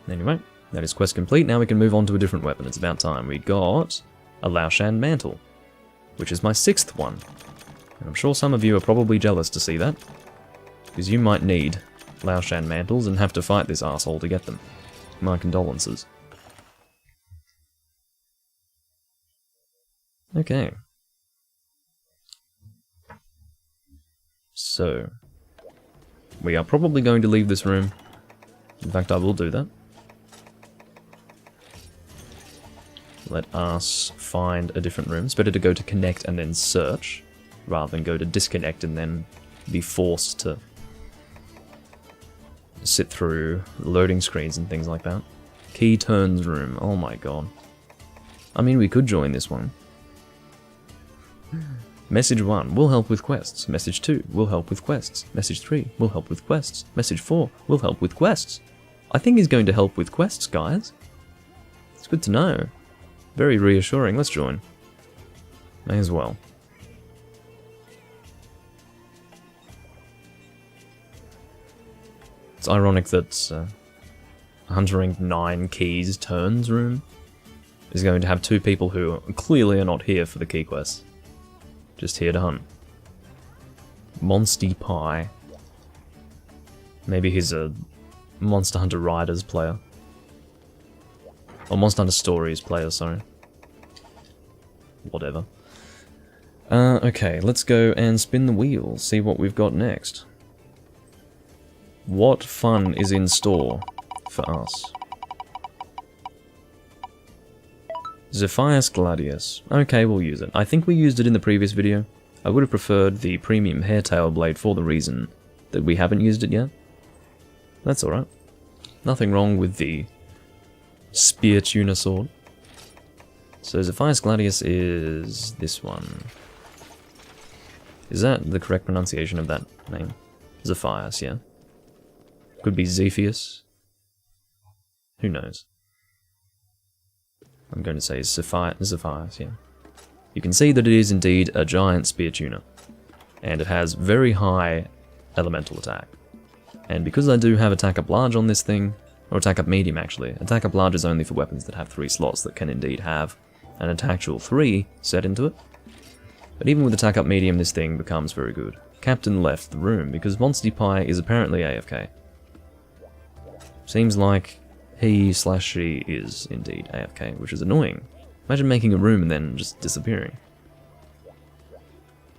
Anyway, that is quest complete. Now we can move on to a different weapon. It's about time. We got a Lao Shan Mantle, which is my 6th one. And I'm sure some of you are probably jealous to see that, because you might need Lao Shan Mantles and have to fight this asshole to get them. My condolences. Okay. So, we are probably going to leave this room. In fact, I will do that. Let us find a different room. It's better to go to connect and then search, rather than go to disconnect and then be forced to sit through loading screens and things like that. Key turns room. Oh my god. I mean, we could join this one. Message 1 will help with quests. Message 2 will help with quests. Message 3 will help with quests. Message 4 will help with quests. I think he's going to help with quests, guys. It's good to know. Very reassuring. Let's join. May as well. It's ironic that Huntering 9 Keys Turns room is going to have 2 people who clearly are not here for the key quests. Just here to hunt. Monsty Pie. Maybe he's a Monster Hunter Riders player. Or Monster Hunter Stories player, sorry. Whatever. Okay, let's go and spin the wheel, see what we've got next. What fun is in store for us? Zephyrs Gladius. Okay, we'll use it. I think we used it in the previous video. I would have preferred the premium hairtail blade for the reason that we haven't used it yet. That's alright. Nothing wrong with the spear tuner sword. So Zephyrs Gladius is this one. Is that the correct pronunciation of that name? Zephyrs, yeah. Could be Zephyrs. Who knows? I'm going to say Zephyrs, yeah. You can see that it is indeed a giant spear tuner. And it has very high elemental attack. And because I do have attack up large on this thing, or attack up medium actually, attack up large is only for weapons that have 3 slots that can indeed have an attactual 3 set into it. But even with attack up medium, this thing becomes very good. Captain left the room because Monty Pie is apparently AFK. Seems like he/she is indeed AFK, which is annoying. Imagine making a room and then just disappearing.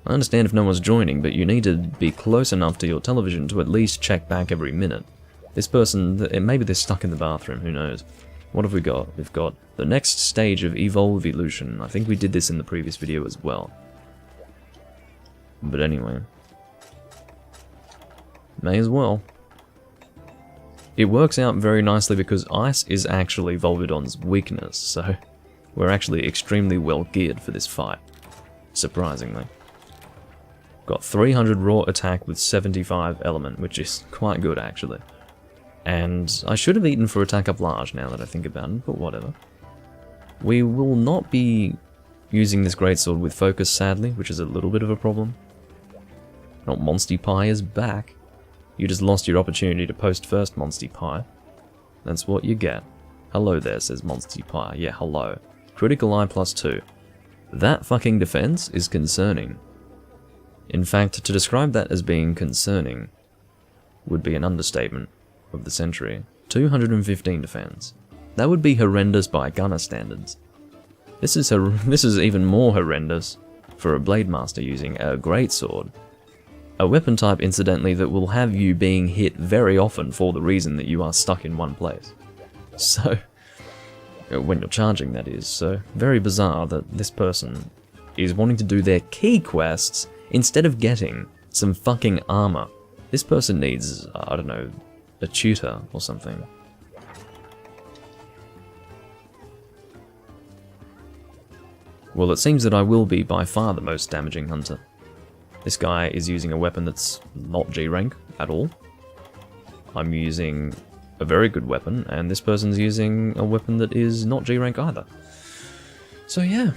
I understand if no one's joining, but you need to be close enough to your television to at least check back every minute. This person, maybe they're stuck in the bathroom, who knows. What have we got? We've got the next stage of evolution. I think we did this in the previous video as well. But anyway. May as well. It works out very nicely because ice is actually Volvidon's weakness, so we're actually extremely well geared for this fight. Surprisingly. Got 300 raw attack with 75 element, which is quite good actually. And I should have eaten for attack up large now that I think about it, but whatever. We will not be using this greatsword with focus sadly, which is a little bit of a problem. Not Monty Pie is back. You just lost your opportunity to post first, Monty Pie. That's what you get. Hello there, says Monty Pie. Yeah, hello. Critical eye +2. That fucking defense is concerning. In fact, to describe that as being concerning would be an understatement of the century. 215 defense. That would be horrendous by gunner standards. This is even more horrendous for a blade master using a greatsword. A weapon type, incidentally, that will have you being hit very often for the reason that you are stuck in one place. So, when you're charging, that is. So, very bizarre that this person is wanting to do their key quests instead of getting some fucking armor. This person needs, I don't know, a tutor or something. Well, it seems that I will be by far the most damaging hunter. This guy is using a weapon that's not G rank at all. I'm using a very good weapon, and this person's using a weapon that is not G rank either. So yeah.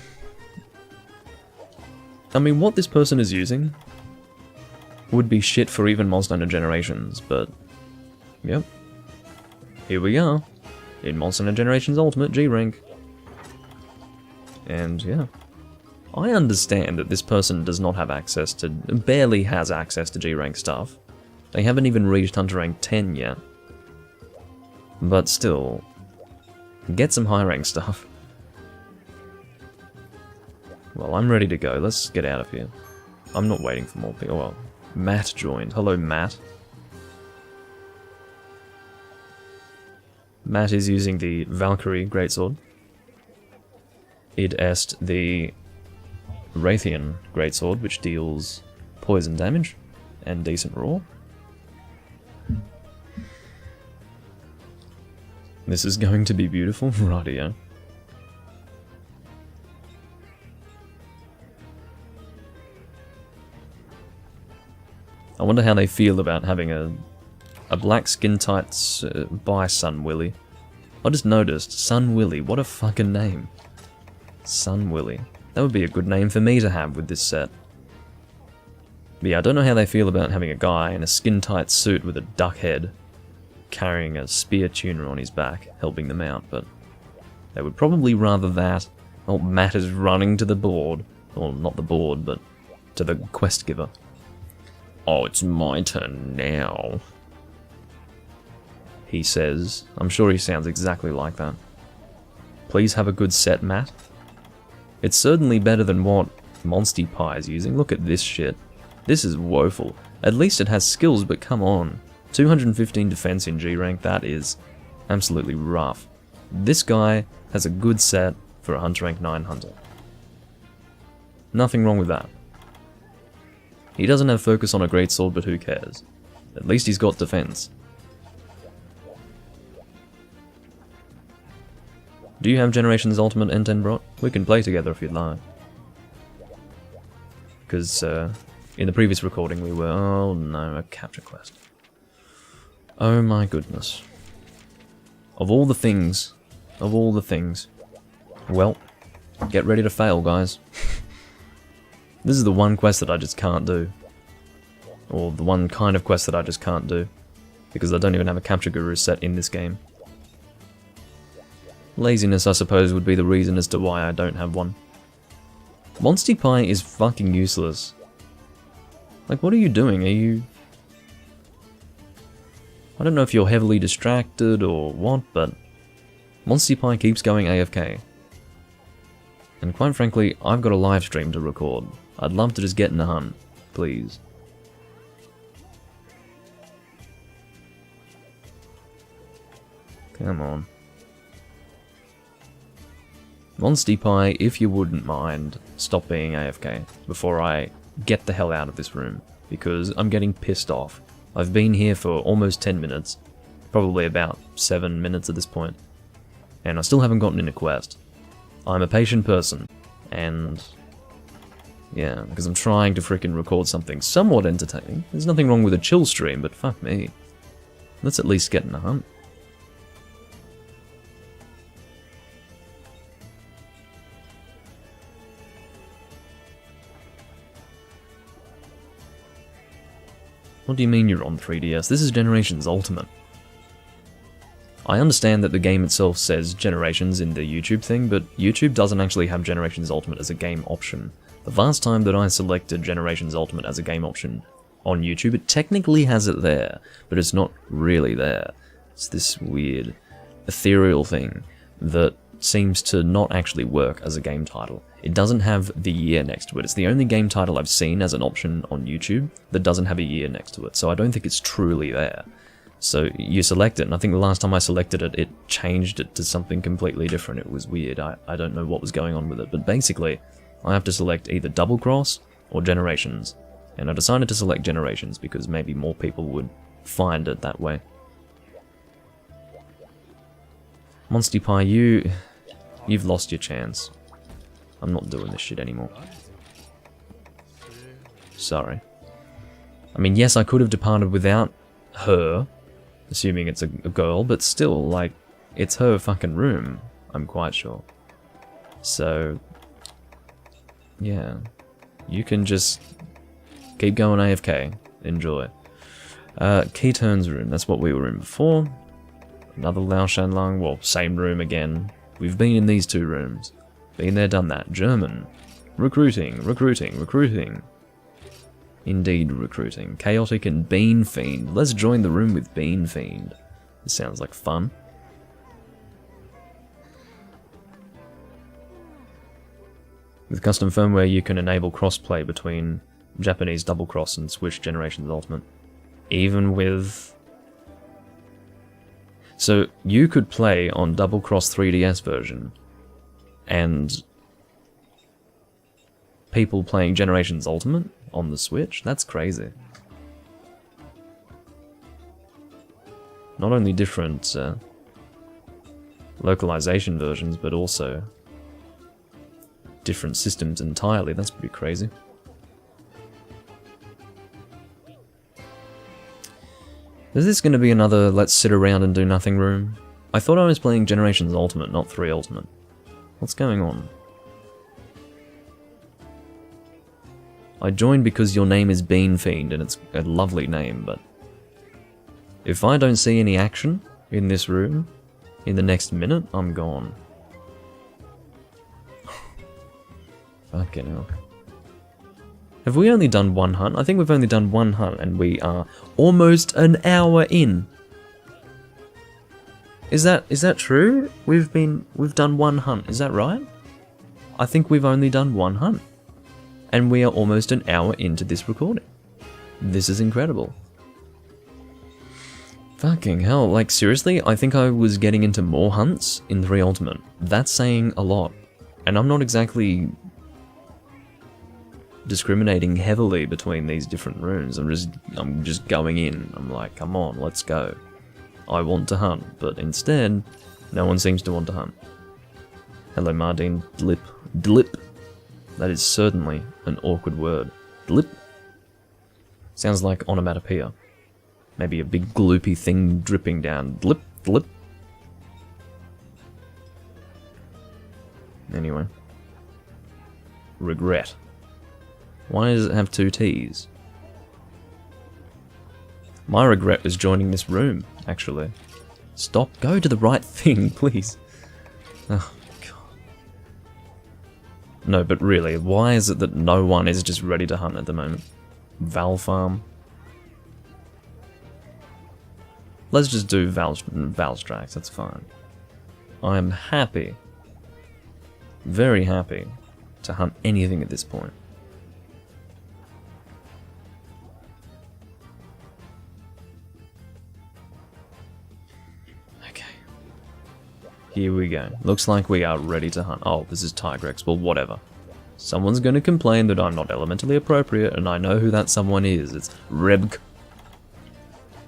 I mean, what this person is using would be shit for even Monster Hunter Generations, but yep. Here we are, in Monster Hunter Generations Ultimate G rank. And yeah. I understand that this person does not have access to, barely has access to G rank stuff. They haven't even reached Hunter rank 10 yet. But still, get some high rank stuff. Well, I'm ready to go. Let's get out of here. I'm not waiting for more people. Well, Matt joined. Hello, Matt. Matt is using the Valkyrie Greatsword. Id est the Raytheon Greatsword, which deals poison damage and decent raw. This is going to be beautiful. Rightio. I wonder how they feel about having a black skin tights by Sun Willy. I just noticed, Sun Willy, what a fucking name. Sun Willy. That would be a good name for me to have with this set. But yeah, I don't know how they feel about having a guy in a skin-tight suit with a duck head carrying a spear tuner on his back, helping them out, but they would probably rather that. Oh, Matt is running to the board. Or not the board, but to the quest giver. Oh, it's my turn now, he says. I'm sure he sounds exactly like that. Please have a good set, Matt. It's certainly better than what Monsty Pie is using. Look at this shit. This is woeful. At least it has skills, but come on. 215 defense in G rank, that is absolutely rough. This guy has a good set for a Hunter rank 9 hunter. Nothing wrong with that. He doesn't have focus on a greatsword, but who cares? At least he's got defense. Do you have Generations Ultimate N10 Brot? We can play together if you'd like. Because in the previous recording we were... Oh no, a capture quest. Oh my goodness. Of all the things... Well, get ready to fail, guys. This is the one quest that I just can't do. Or the one kind of quest that I just can't do. Because I don't even have a capture guru set in this game. Laziness, I suppose, would be the reason as to why I don't have one. Monsty Pie is fucking useless. Like, what are you doing? Are you... I don't know if you're heavily distracted or what, but... Monsty Pie keeps going AFK. And quite frankly, I've got a live stream to record. I'd love to just get in the hunt, please. Come on. Monsty Pie, if you wouldn't mind, stop being AFK before I get the hell out of this room, because I'm getting pissed off. I've been here for almost 10 minutes, probably about 7 minutes at this point, and I still haven't gotten in a quest. I'm a patient person, and yeah, because I'm trying to freaking record something somewhat entertaining. There's nothing wrong with a chill stream, but fuck me. Let's at least get in a hunt. What do you mean you're on 3DS? This is Generations Ultimate. I understand that the game itself says Generations in the YouTube thing, but YouTube doesn't actually have Generations Ultimate as a game option. The last time that I selected Generations Ultimate as a game option on YouTube, it technically has it there, but it's not really there. It's this weird, ethereal thing that seems to not actually work as a game title. It doesn't have the year next to it. It's the only game title I've seen as an option on YouTube that doesn't have a year next to it, so I don't think it's truly there. So you select it, and I think the last time I selected it, it changed it to something completely different. It was weird. I don't know what was going on with it, but basically, I have to select either Double Cross or Generations, and I decided to select Generations because maybe more people would find it that way. Monsty Pie, you've lost your chance. I'm not doing this shit anymore. Sorry. I mean, yes, I could have departed without her, assuming it's a girl, but still, like, it's her fucking room, I'm quite sure. So, yeah. You can just keep going AFK. Enjoy. Keiturn's room, that's what we were in before. Another Lao Shanlang, well, same room again. We've been in these two rooms. Been there, done that. German. Recruiting, recruiting, recruiting. Indeed, recruiting. Chaotic and Bean Fiend. Let's join the room with Bean Fiend. This sounds like fun. With custom firmware, you can enable crossplay between Japanese Double Cross and Switch Generations Ultimate. Even with... So, you could play on Double Cross 3DS version, and people playing Generations Ultimate on the Switch? That's crazy. Not only different localization versions, but also different systems entirely. That's pretty crazy. Is this going to be another let's sit around and do nothing room? I thought I was playing Generations Ultimate, not 3 Ultimate. What's going on? I joined because your name is Bean Fiend and it's a lovely name, but if I don't see any action in this room in the next minute, I'm gone. Fucking hell. Have we only done one hunt? I think we've only done one hunt and we are almost an hour in. Is that true? We've done one hunt, is that right? I think we've only done one hunt. And we are almost an hour into this recording. This is incredible. Fucking hell, like seriously, I think I was getting into more hunts in 3 Ultimate. That's saying a lot. And I'm not exactly discriminating heavily between these different runes. I'm just going in. I'm like, come on, let's go. I want to hunt, but instead, no one seems to want to hunt. Hello, Mardine. Dlip. Dlip. That is certainly an awkward word. Dlip. Sounds like onomatopoeia. Maybe a big gloopy thing dripping down. Dlip. Dlip. Anyway. Regret. Why does it have 2 T's? My regret was joining this room, actually. Stop. Go to the right thing, please. Oh, God. No, but really, why is it that no one is just ready to hunt at the moment? Val Farm? Let's just do Valstrax, that's fine. I'm happy, very happy, to hunt anything at this point. Okay. Here we go. Looks like we are ready to hunt. Oh, this is Tigrex. Well, whatever. Someone's going to complain that I'm not elementally appropriate, and I know who that someone is. It's Rebk.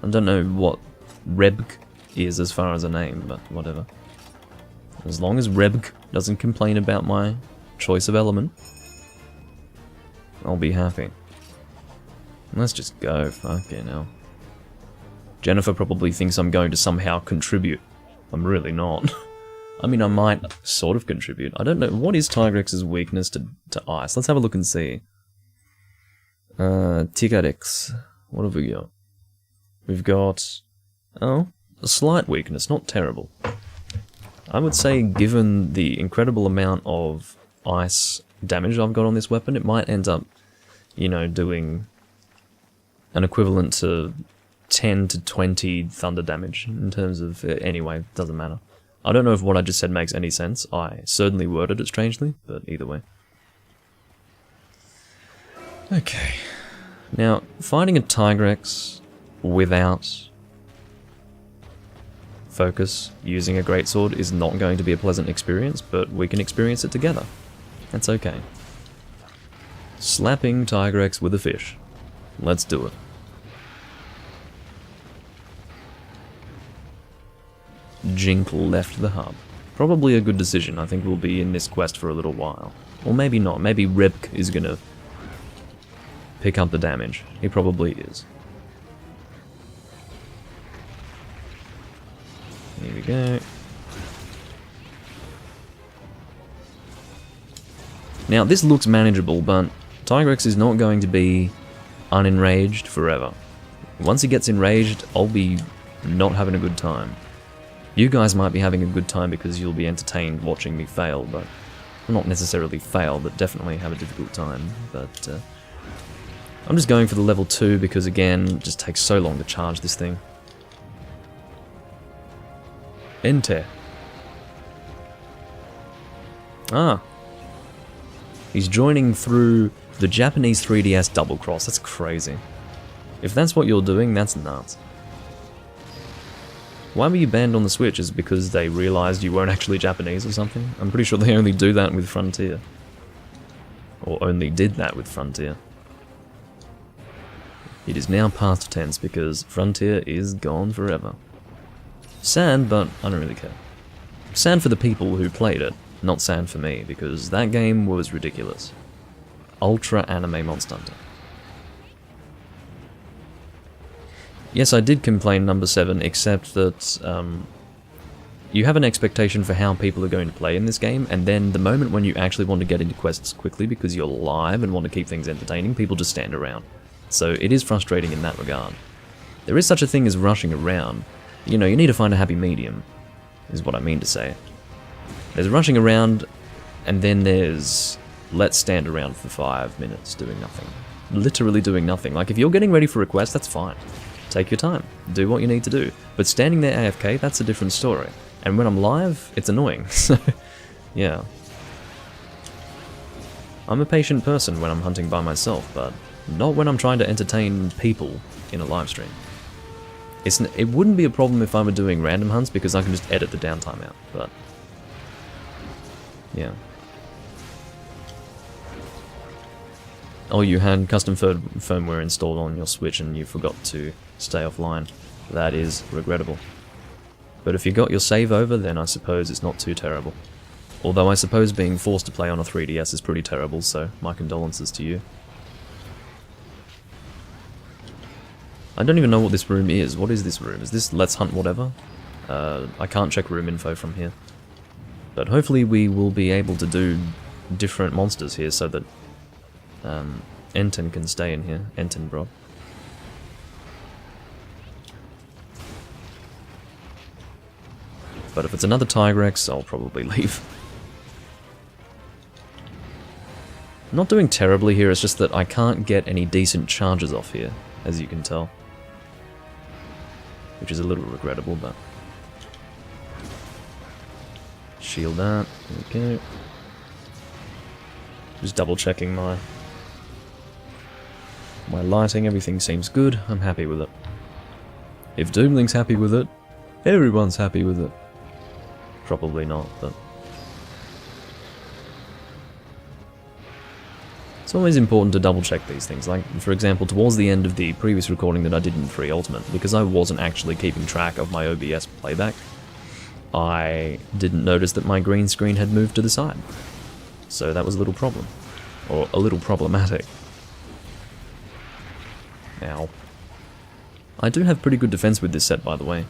I don't know what Rebk is as far as a name, but whatever. As long as Rebk doesn't complain about my choice of element, I'll be happy. Let's just go, fucking hell. Jennifer probably thinks I'm going to somehow contribute. I'm really not. I mean, I might sort of contribute. I don't know. What is Tigrex's weakness to ice? Let's have a look and see. Tigrex. What have we got? We've got... oh, a slight weakness, not terrible. I would say, given the incredible amount of ice damage I've got on this weapon, it might end up, you know, doing an equivalent to 10 to 20 thunder damage in terms of... anyway, doesn't matter. I don't know if what I just said makes any sense. I certainly worded it strangely, but either way. Okay. Now, fighting a Tigrex without focus using a greatsword is not going to be a pleasant experience, but we can experience it together. That's okay. Slapping Tigrex with a fish. Let's do it. Jink left the hub. Probably a good decision. I think we'll be in this quest for a little while. Or maybe not. Maybe Rebk is gonna pick up the damage. He probably is. Here we go. Now, this looks manageable, but Tigrex is not going to be unenraged forever. Once he gets enraged, I'll be not having a good time. You guys might be having a good time because you'll be entertained watching me fail, but not necessarily fail, but definitely have a difficult time. But I'm just going for the level 2 because, again, it just takes so long to charge this thing. Enter. Ah. He's joining through the Japanese 3DS double cross. That's crazy. If that's what you're doing, that's nuts. Why were you banned on the Switch? Is it because they realized you weren't actually Japanese or something? I'm pretty sure they only do that with Frontier. Or only did that with Frontier. It is now past tense because Frontier is gone forever. Sad, but I don't really care. Sad for the people who played it, not sad for me, because that game was ridiculous. Ultra Anime Monster Hunter. Yes, I did complain, number 7, except that you have an expectation for how people are going to play in this game, and then the moment when you actually want to get into quests quickly because you're live and want to keep things entertaining, people just stand around. So it is frustrating in that regard. There is such a thing as rushing around. You know, you need to find a happy medium, is what I mean to say. There's rushing around, and then there's let's stand around for 5 minutes doing nothing. Literally doing nothing. Like, if you're getting ready for a quest, that's fine. Take your time. Do what you need to do. But standing there AFK, that's a different story. And when I'm live, it's annoying. So, yeah. I'm a patient person when I'm hunting by myself, but not when I'm trying to entertain people in a live stream. It wouldn't be a problem if I were doing random hunts because I can just edit the downtime out, but yeah. Oh, you had custom firmware installed on your Switch and you forgot to stay offline. That is regrettable. But if you got your save over, then I suppose it's not too terrible. Although I suppose being forced to play on a 3DS is pretty terrible, so my condolences to you. I don't even know what this room is. What is this room? Is this Let's Hunt Whatever? I can't check room info from here. But hopefully we will be able to do different monsters here so that Enten can stay in here. Enten, bro. But if it's another Tigrex, I'll probably leave. I'm not doing terribly here, it's just that I can't get any decent charges off here, as you can tell. Which is a little regrettable, but... Shield that, there we go. Just double checking my lighting, everything seems good, I'm happy with it. If Doomlink's happy with it, everyone's happy with it. Probably not, but... It's always important to double check these things, like, for example, towards the end of the previous recording that I did in 3 Ultimate, because I wasn't actually keeping track of my OBS playback, I didn't notice that my green screen had moved to the side. So that was a little problem. Or a little problematic. Ow. I do have pretty good defense with this set, by the way.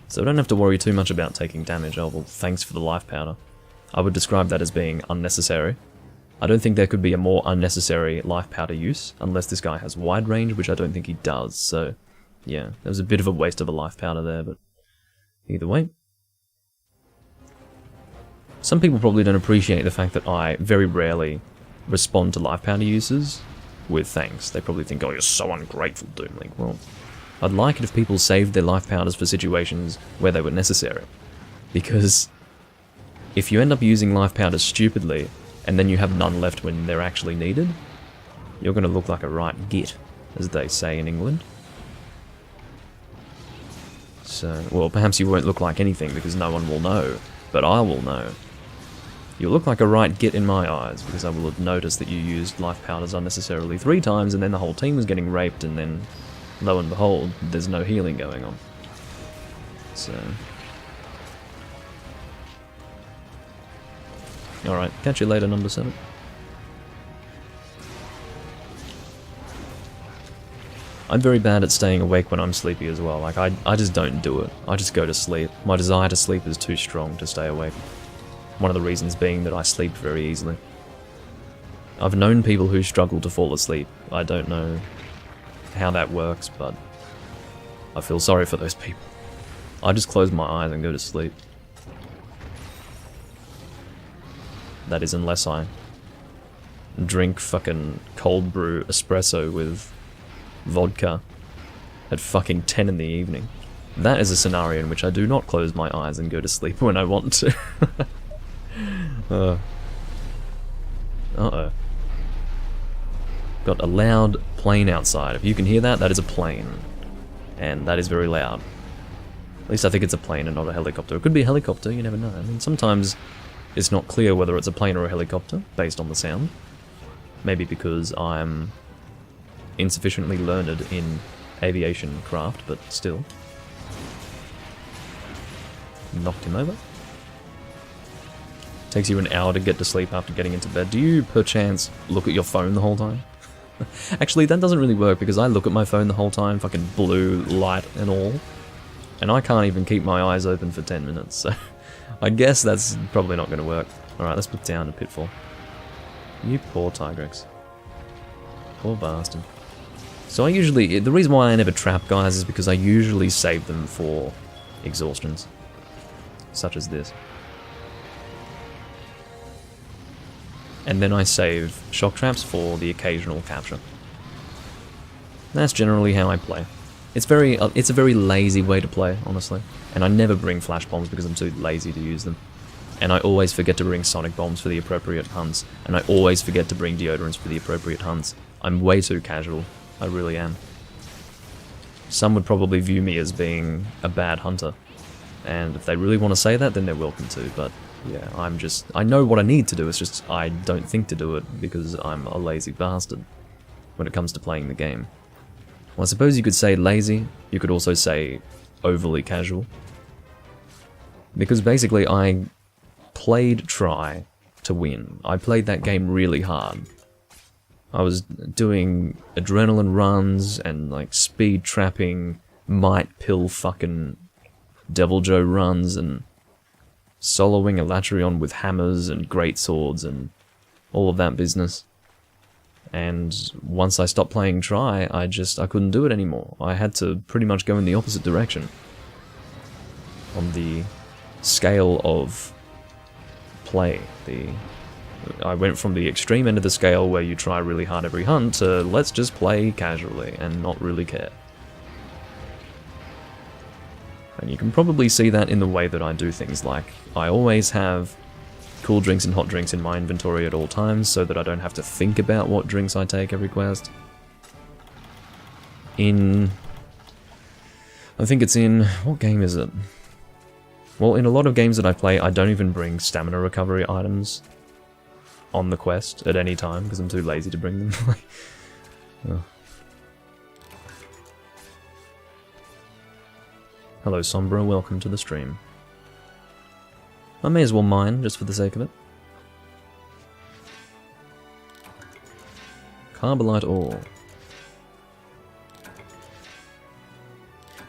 So I don't have to worry too much about taking damage. Oh, well, thanks for the life powder. I would describe that as being unnecessary. I don't think there could be a more unnecessary life powder use, unless this guy has wide range, which I don't think he does, so... Yeah, there was a bit of a waste of a life powder there, but... Either way. Some people probably don't appreciate the fact that I very rarely respond to life powder uses with thanks. They probably think, oh, you're so ungrateful, Doomlink. Well, I'd like it if people saved their life powders for situations where they were necessary. Because if you end up using life powders stupidly, and then you have none left when they're actually needed, you're going to look like a right git, as they say in England. So, well, perhaps you won't look like anything because no one will know, but I will know. You'll look like a right git in my eyes, because I will have noticed that you used life powders unnecessarily 3 times, and then the whole team was getting raped, and then, lo and behold, there's no healing going on. So... Alright, catch you later, number 7. I'm very bad at staying awake when I'm sleepy as well. Like, I just don't do it. I just go to sleep. My desire to sleep is too strong to stay awake. One of the reasons being that I sleep very easily. I've known people who struggle to fall asleep. I don't know how that works, but I feel sorry for those people. I just close my eyes and go to sleep. That is, unless I drink fucking cold brew espresso with vodka at fucking 10 in the evening. That is a scenario in which I do not close my eyes and go to sleep when I want to. Uh-oh. Got a loud plane outside. If you can hear that, that is a plane. And that is very loud. At least I think it's a plane and not a helicopter. It could be a helicopter, you never know. I mean, sometimes it's not clear whether it's a plane or a helicopter, based on the sound. Maybe because I'm insufficiently learned in aviation craft, but still. Knocked him over. Takes you an hour to get to sleep after getting into bed. Do you, perchance, look at your phone the whole time? Actually, that doesn't really work, because I look at my phone the whole time, fucking blue light and all. And I can't even keep my eyes open for 10 minutes, so... I guess that's probably not going to work. Alright, let's put down a pitfall. You poor Tigrex. Poor bastard. So I usually... The reason why I never trap guys is because I usually save them for exhaustions. Such as this. And then I save shock traps for the occasional capture. That's generally how I play. It's a very lazy way to play, honestly. And I never bring flash bombs because I'm too lazy to use them. And I always forget to bring sonic bombs for the appropriate hunts, and I always forget to bring deodorants for the appropriate hunts. I'm way too casual, I really am. Some would probably view me as being a bad hunter, and if they really want to say that, then they're welcome to, but yeah, I know what I need to do, it's just I don't think to do it because I'm a lazy bastard when it comes to playing the game. Well, I suppose you could say lazy, you could also say overly casual. Because basically I played Try to win. I played that game really hard. I was doing adrenaline runs and like speed trapping, might pill fucking Devil Joe runs and soloing Elatrion with hammers and great swords and all of that business. And once I stopped playing Try, I couldn't do it anymore. I had to pretty much go in the opposite direction. On the scale of play, I went from the extreme end of the scale where you try really hard every hunt to let's just play casually and not really care. And you can probably see that in the way that I do things, like I always have cool drinks and hot drinks in my inventory at all times so that I don't have to think about what drinks I take every quest. I think it's in, what game is it? Well, in a lot of games that I play, I don't even bring stamina recovery items on the quest at any time because I'm too lazy to bring them. Oh. Hello Sombra, welcome to the stream. I may as well mine, just for the sake of it. Carbolite ore.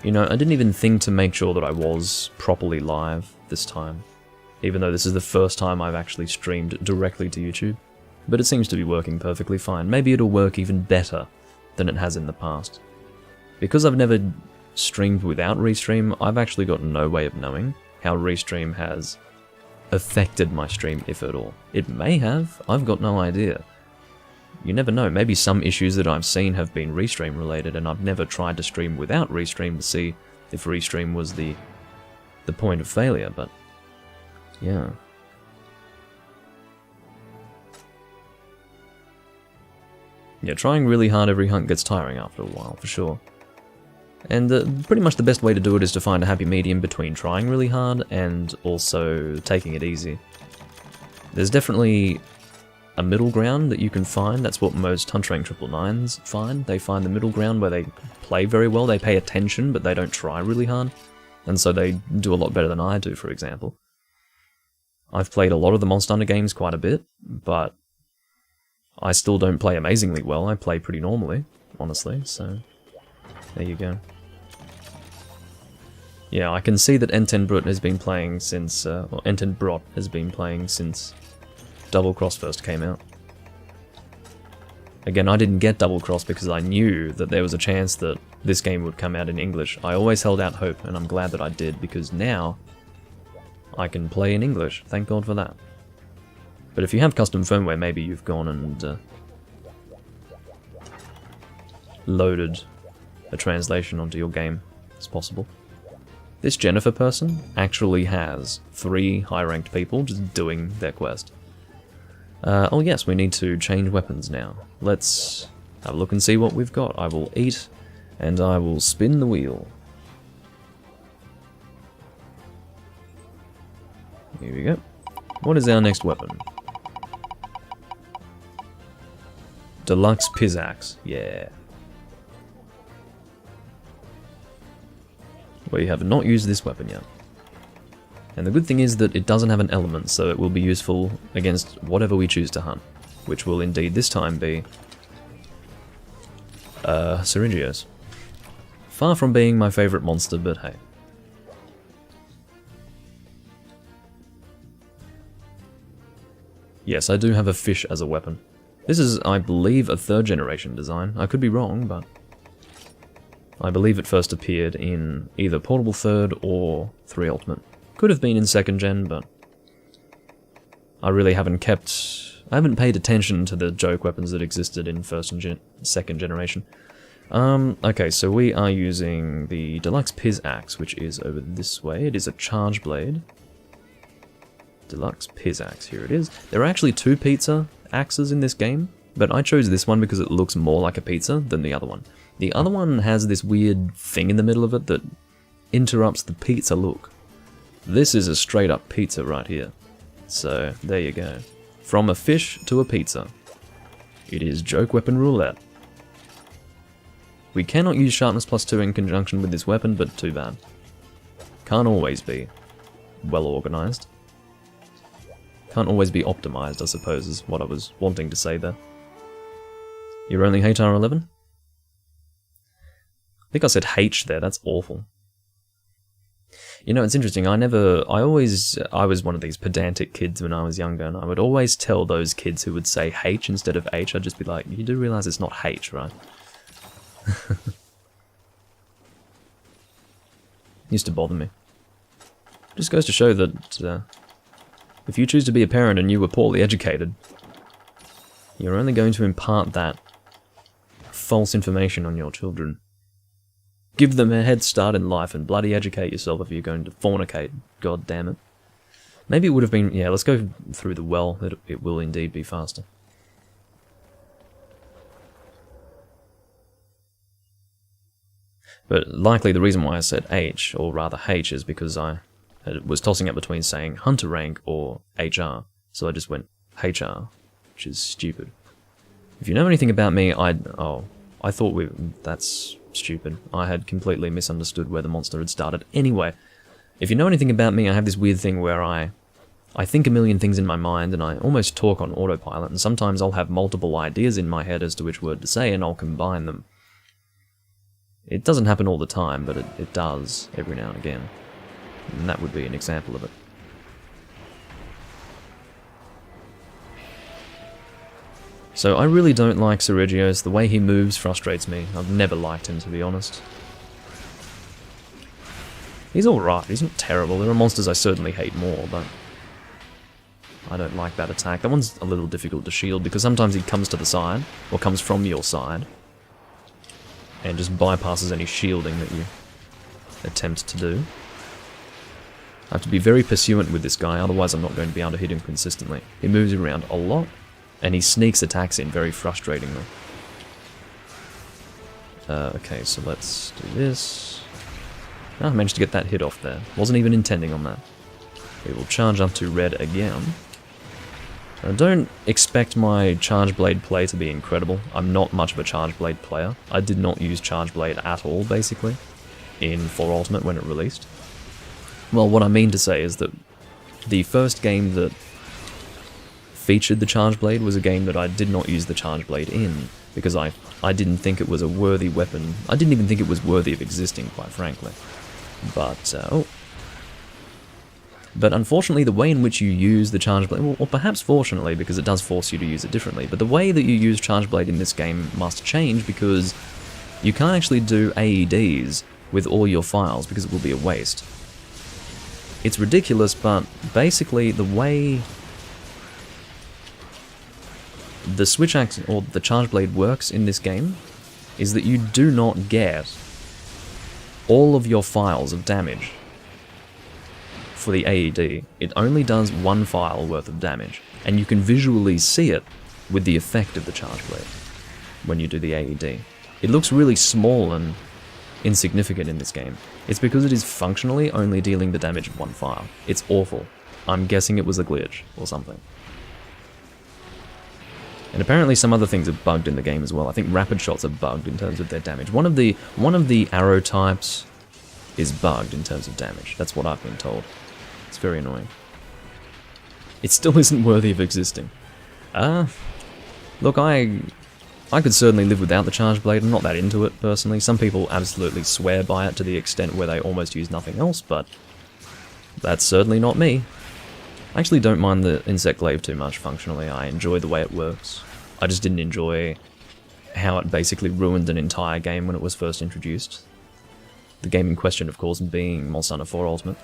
You know, I didn't even think to make sure that I was properly live this time, even though this is the first time I've actually streamed directly to YouTube, but it seems to be working perfectly fine. Maybe it'll work even better than it has in the past. Because I've never streamed without Restream, I've actually got no way of knowing how Restream has affected my stream, if at all. It may have, I've got no idea. You never know, maybe some issues that I've seen have been Restream related and I've never tried to stream without Restream to see if Restream was the point of failure, but yeah. Yeah, trying really hard every hunt gets tiring after a while, for sure. And pretty much the best way to do it is to find a happy medium between trying really hard and also taking it easy. There's definitely a middle ground that you can find. That's what most Hunt Rank 999s find. They find the middle ground where they play very well, they pay attention, but they don't try really hard. And so they do a lot better than I do, for example. I've played a lot of the Monster Hunter games quite a bit, but I still don't play amazingly well. I play pretty normally, honestly, so there you go. Yeah, I can see that Entenbrot has been playing since, or Entenbrot has been playing since Double Cross first came out. Again, I didn't get Double Cross because I knew that there was a chance that this game would come out in English. I always held out hope, and I'm glad that I did, because now I can play in English. Thank God for that. But if you have custom firmware, maybe you've gone and loaded a translation onto your game. It's possible. This Jennifer person actually has 3 high-ranked people just doing their quest. Oh yes, we need to change weapons now. Let's have a look and see what we've got. I will eat, and I will spin the wheel. Here we go. What is our next weapon? Deluxe Pizzaxe, yeah. We have not used this weapon yet. And the good thing is that it doesn't have an element, so it will be useful against whatever we choose to hunt, which will indeed this time be Syringios. Far from being my favourite monster, but hey. Yes, I do have a fish as a weapon. This is, I believe, a 3rd generation design. I could be wrong, but I believe it first appeared in either Portable 3rd or 3 Ultimate. Could have been in 2nd gen, but I really haven't paid attention to the joke weapons that existed in 1st and 2nd generation. Okay, so we are using the Deluxe Pizzaxe, which is over this way. It is a charge blade. Deluxe Pizzaxe, here it is. There are actually 2 pizza axes in this game, but I chose this one because it looks more like a pizza than the other one. The other one has this weird thing in the middle of it that interrupts the pizza look. This is a straight up pizza right here. So, there you go. From a fish to a pizza. It is Joke Weapon Roulette. We cannot use Sharpness +2 in conjunction with this weapon, but too bad. Can't always be well organized. Can't always be optimized, I suppose, is what I was wanting to say there. You're only HR11? I think I said H there, that's awful. You know, it's interesting, I was one of these pedantic kids when I was younger, and I would always tell those kids who would say H instead of H, I'd just be like, you do realize it's not H, right? Used to bother me. Just goes to show that if you choose to be a parent and you were poorly educated, you're only going to impart that false information on your children. Give them a head start in life and bloody educate yourself if you're going to fornicate. God damn it. Maybe it would have been... Yeah, let's go through the well. It will indeed be faster. But likely the reason why I said H, or rather H, is because I was tossing up between saying Hunter rank or HR. So I just went HR, which is stupid. If you know anything about me, I thought that's stupid. I had completely misunderstood where the monster had started. Anyway, if you know anything about me, I have this weird thing where I think a million things in my mind and I almost talk on autopilot, and sometimes I'll have multiple ideas in my head as to which word to say and I'll combine them. It doesn't happen all the time, but it does every now and again. And that would be an example of it. So I really don't like Seregios. The way he moves frustrates me. I've never liked him, to be honest. He's alright, he's not terrible. There are monsters I certainly hate more, but I don't like that attack. That one's a little difficult to shield because sometimes he comes to the side, or comes from your side, and just bypasses any shielding that you attempt to do. I have to be very pursuant with this guy, otherwise I'm not going to be able to hit him consistently. He moves around a lot, and he sneaks attacks in very frustratingly. Okay, so let's do this. I managed to get that hit off there. Wasn't even intending on that. We will charge up to red again. I don't expect my Charge Blade play to be incredible. I'm not much of a Charge Blade player. I did not use Charge Blade at all, basically, in 4 Ultimate when it released. Well, what I mean to say is that the first game that featured the Charge Blade was a game that I did not use the Charge Blade in, because I didn't think it was a worthy weapon. I didn't even think it was worthy of existing, quite frankly. But unfortunately, the way in which you use the Charge Blade, or perhaps fortunately, because it does force you to use it differently, but the way that you use Charge Blade in this game must change, because you can't actually do AEDs with all your files, because it will be a waste. It's ridiculous, but basically the way the switch axe or the Charge Blade works in this game is that you do not get all of your files of damage for the AED. It only does 1 file worth of damage, and you can visually see it with the effect of the Charge Blade when you do the AED. It looks really small and insignificant in this game. It's because it is functionally only dealing the damage of 1 file. It's awful. I'm guessing it was a glitch or something. And apparently some other things are bugged in the game as well. I think rapid shots are bugged in terms of their damage. One of the arrow types is bugged in terms of damage. That's what I've been told. It's very annoying. It still isn't worthy of existing. Look, I could certainly live without the Charge Blade. I'm not that into it, personally. Some people absolutely swear by it to the extent where they almost use nothing else, but that's certainly not me. I actually don't mind the Insect Glaive too much functionally. I enjoy the way it works. I just didn't enjoy how it basically ruined an entire game when it was first introduced. The game in question, of course, being Monster Hunter 4 Ultimate.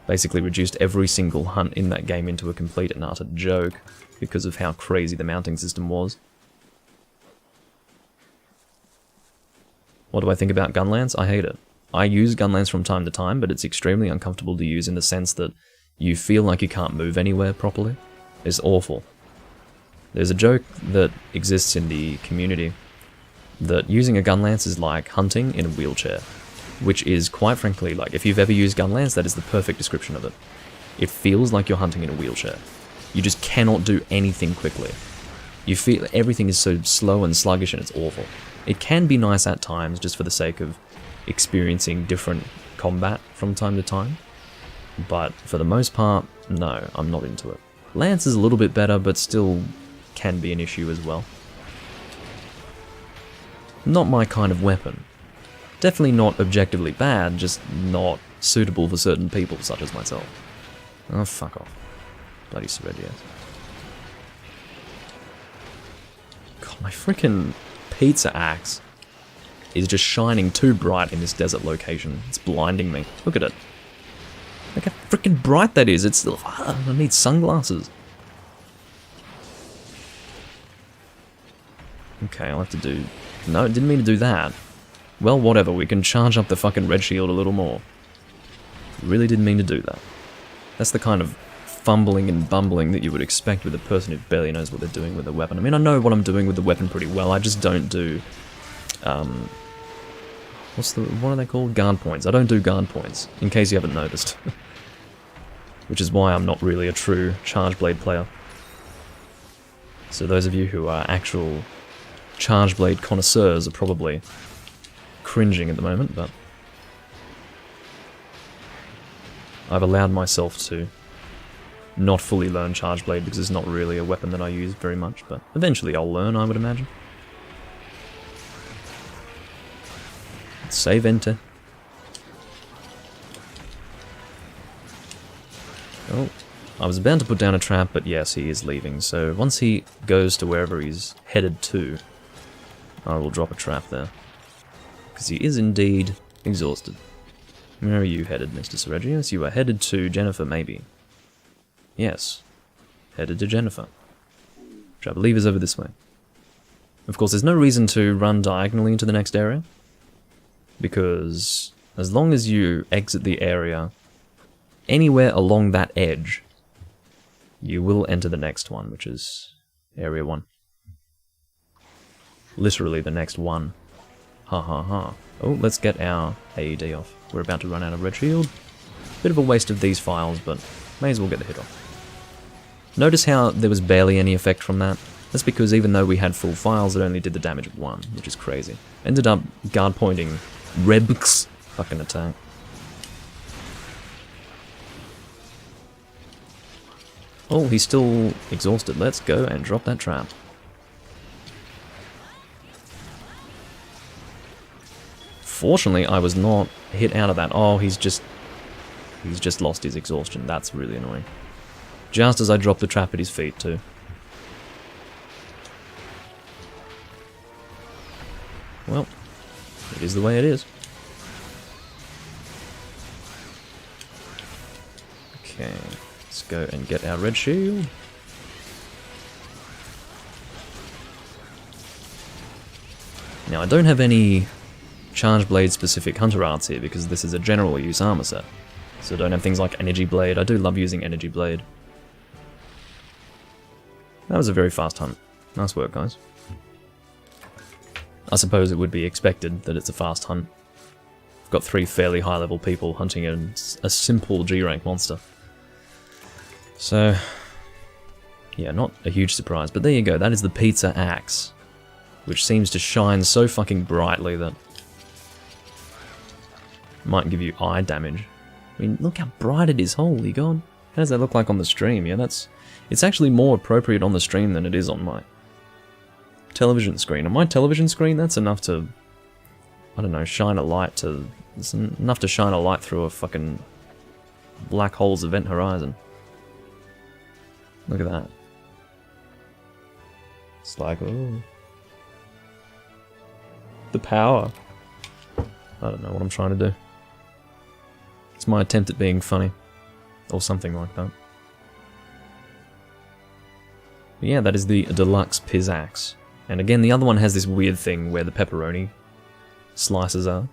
Basically reduced every single hunt in that game into a complete and utter joke because of how crazy the mounting system was. What do I think about Gunlance? I hate it. I use Gunlance from time to time, but it's extremely uncomfortable to use in the sense that you feel like you can't move anywhere properly. It's awful. There's a joke that exists in the community that using a gun lance is like hunting in a wheelchair, which is quite frankly, like, if you've ever used gun lance, that is the perfect description of it. It feels like you're hunting in a wheelchair. You just cannot do anything quickly. You feel everything is so slow and sluggish, and it's awful. It can be nice at times just for the sake of experiencing different combat from time to time, but for the most part, no, I'm not into it. Lance is a little bit better, but still can be an issue as well. Not my kind of weapon. Definitely not objectively bad, just not suitable for certain people such as myself. Oh, fuck off. Bloody Seregios. God, my freaking pizza axe is just shining too bright in this desert location. It's blinding me. Look at it. Look how freaking bright that is. It's... I need sunglasses. Okay, I'll have to do... No, didn't mean to do that. Well, whatever, we can charge up the fucking red shield a little more. Really didn't mean to do that. That's the kind of fumbling and bumbling that you would expect with a person who barely knows what they're doing with a weapon. I mean, I know what I'm doing with the weapon pretty well, I just don't do... what are they called? Guard points. I don't do guard points, in case you haven't noticed. Which is why I'm not really a true Charge Blade player. So those of you who are actual Charge Blade connoisseurs are probably cringing at the moment, but I've allowed myself to not fully learn Charge Blade because it's not really a weapon that I use very much, but eventually I'll learn, I would imagine. Save enter. Oh, I was about to put down a trap, but yes, he is leaving, so once he goes to wherever he's headed to, I will drop a trap there. Because he is indeed exhausted. Where are you headed, Mr. Seregios? You are headed to Jennifer, maybe. Yes. Headed to Jennifer. Which I believe is over this way. Of course, there's no reason to run diagonally into the next area. Because as long as you exit the area anywhere along that edge, you will enter the next one, which is Area 1. Literally the next one. Ha ha ha. Oh, let's get our AED off. We're about to run out of red shield. Bit of a waste of these files, but may as well get the hit off. Notice how there was barely any effect from that? That's because even though we had full files, it only did the damage of 1, which is crazy. Ended up guard pointing Reb's fucking attack. Oh, he's still exhausted. Let's go and drop that trap. Fortunately, I was not hit out of that. Oh, he's just lost his exhaustion. That's really annoying. Just as I dropped the trap at his feet, too. Well, it is the way it is. Okay, let's go and get our red shield. Now, I don't have any Charge Blade specific hunter arts here because this is a general use armor set. So I don't have things like Energy Blade. I do love using Energy Blade. That was a very fast hunt. Nice work, guys. I suppose it would be expected that it's a fast hunt. I've got 3 fairly high level people hunting a simple G rank monster. So, yeah, not a huge surprise, but there you go, that is the pizza axe. Which seems to shine so fucking brightly that might give you eye damage. I mean, look how bright it is, holy god. How does that look like on the stream? Yeah, it's actually more appropriate on the stream than it is on my television screen. On my television screen, that's enough to, I don't know, shine a light to, it's enough to shine a light through a fucking black hole's event horizon. Look at that. It's like, oh. The power. I don't know what I'm trying to do. It's my attempt at being funny. Or something like that. But yeah, that is the deluxe Pizzaxe. And again, the other one has this weird thing where the pepperoni slices are.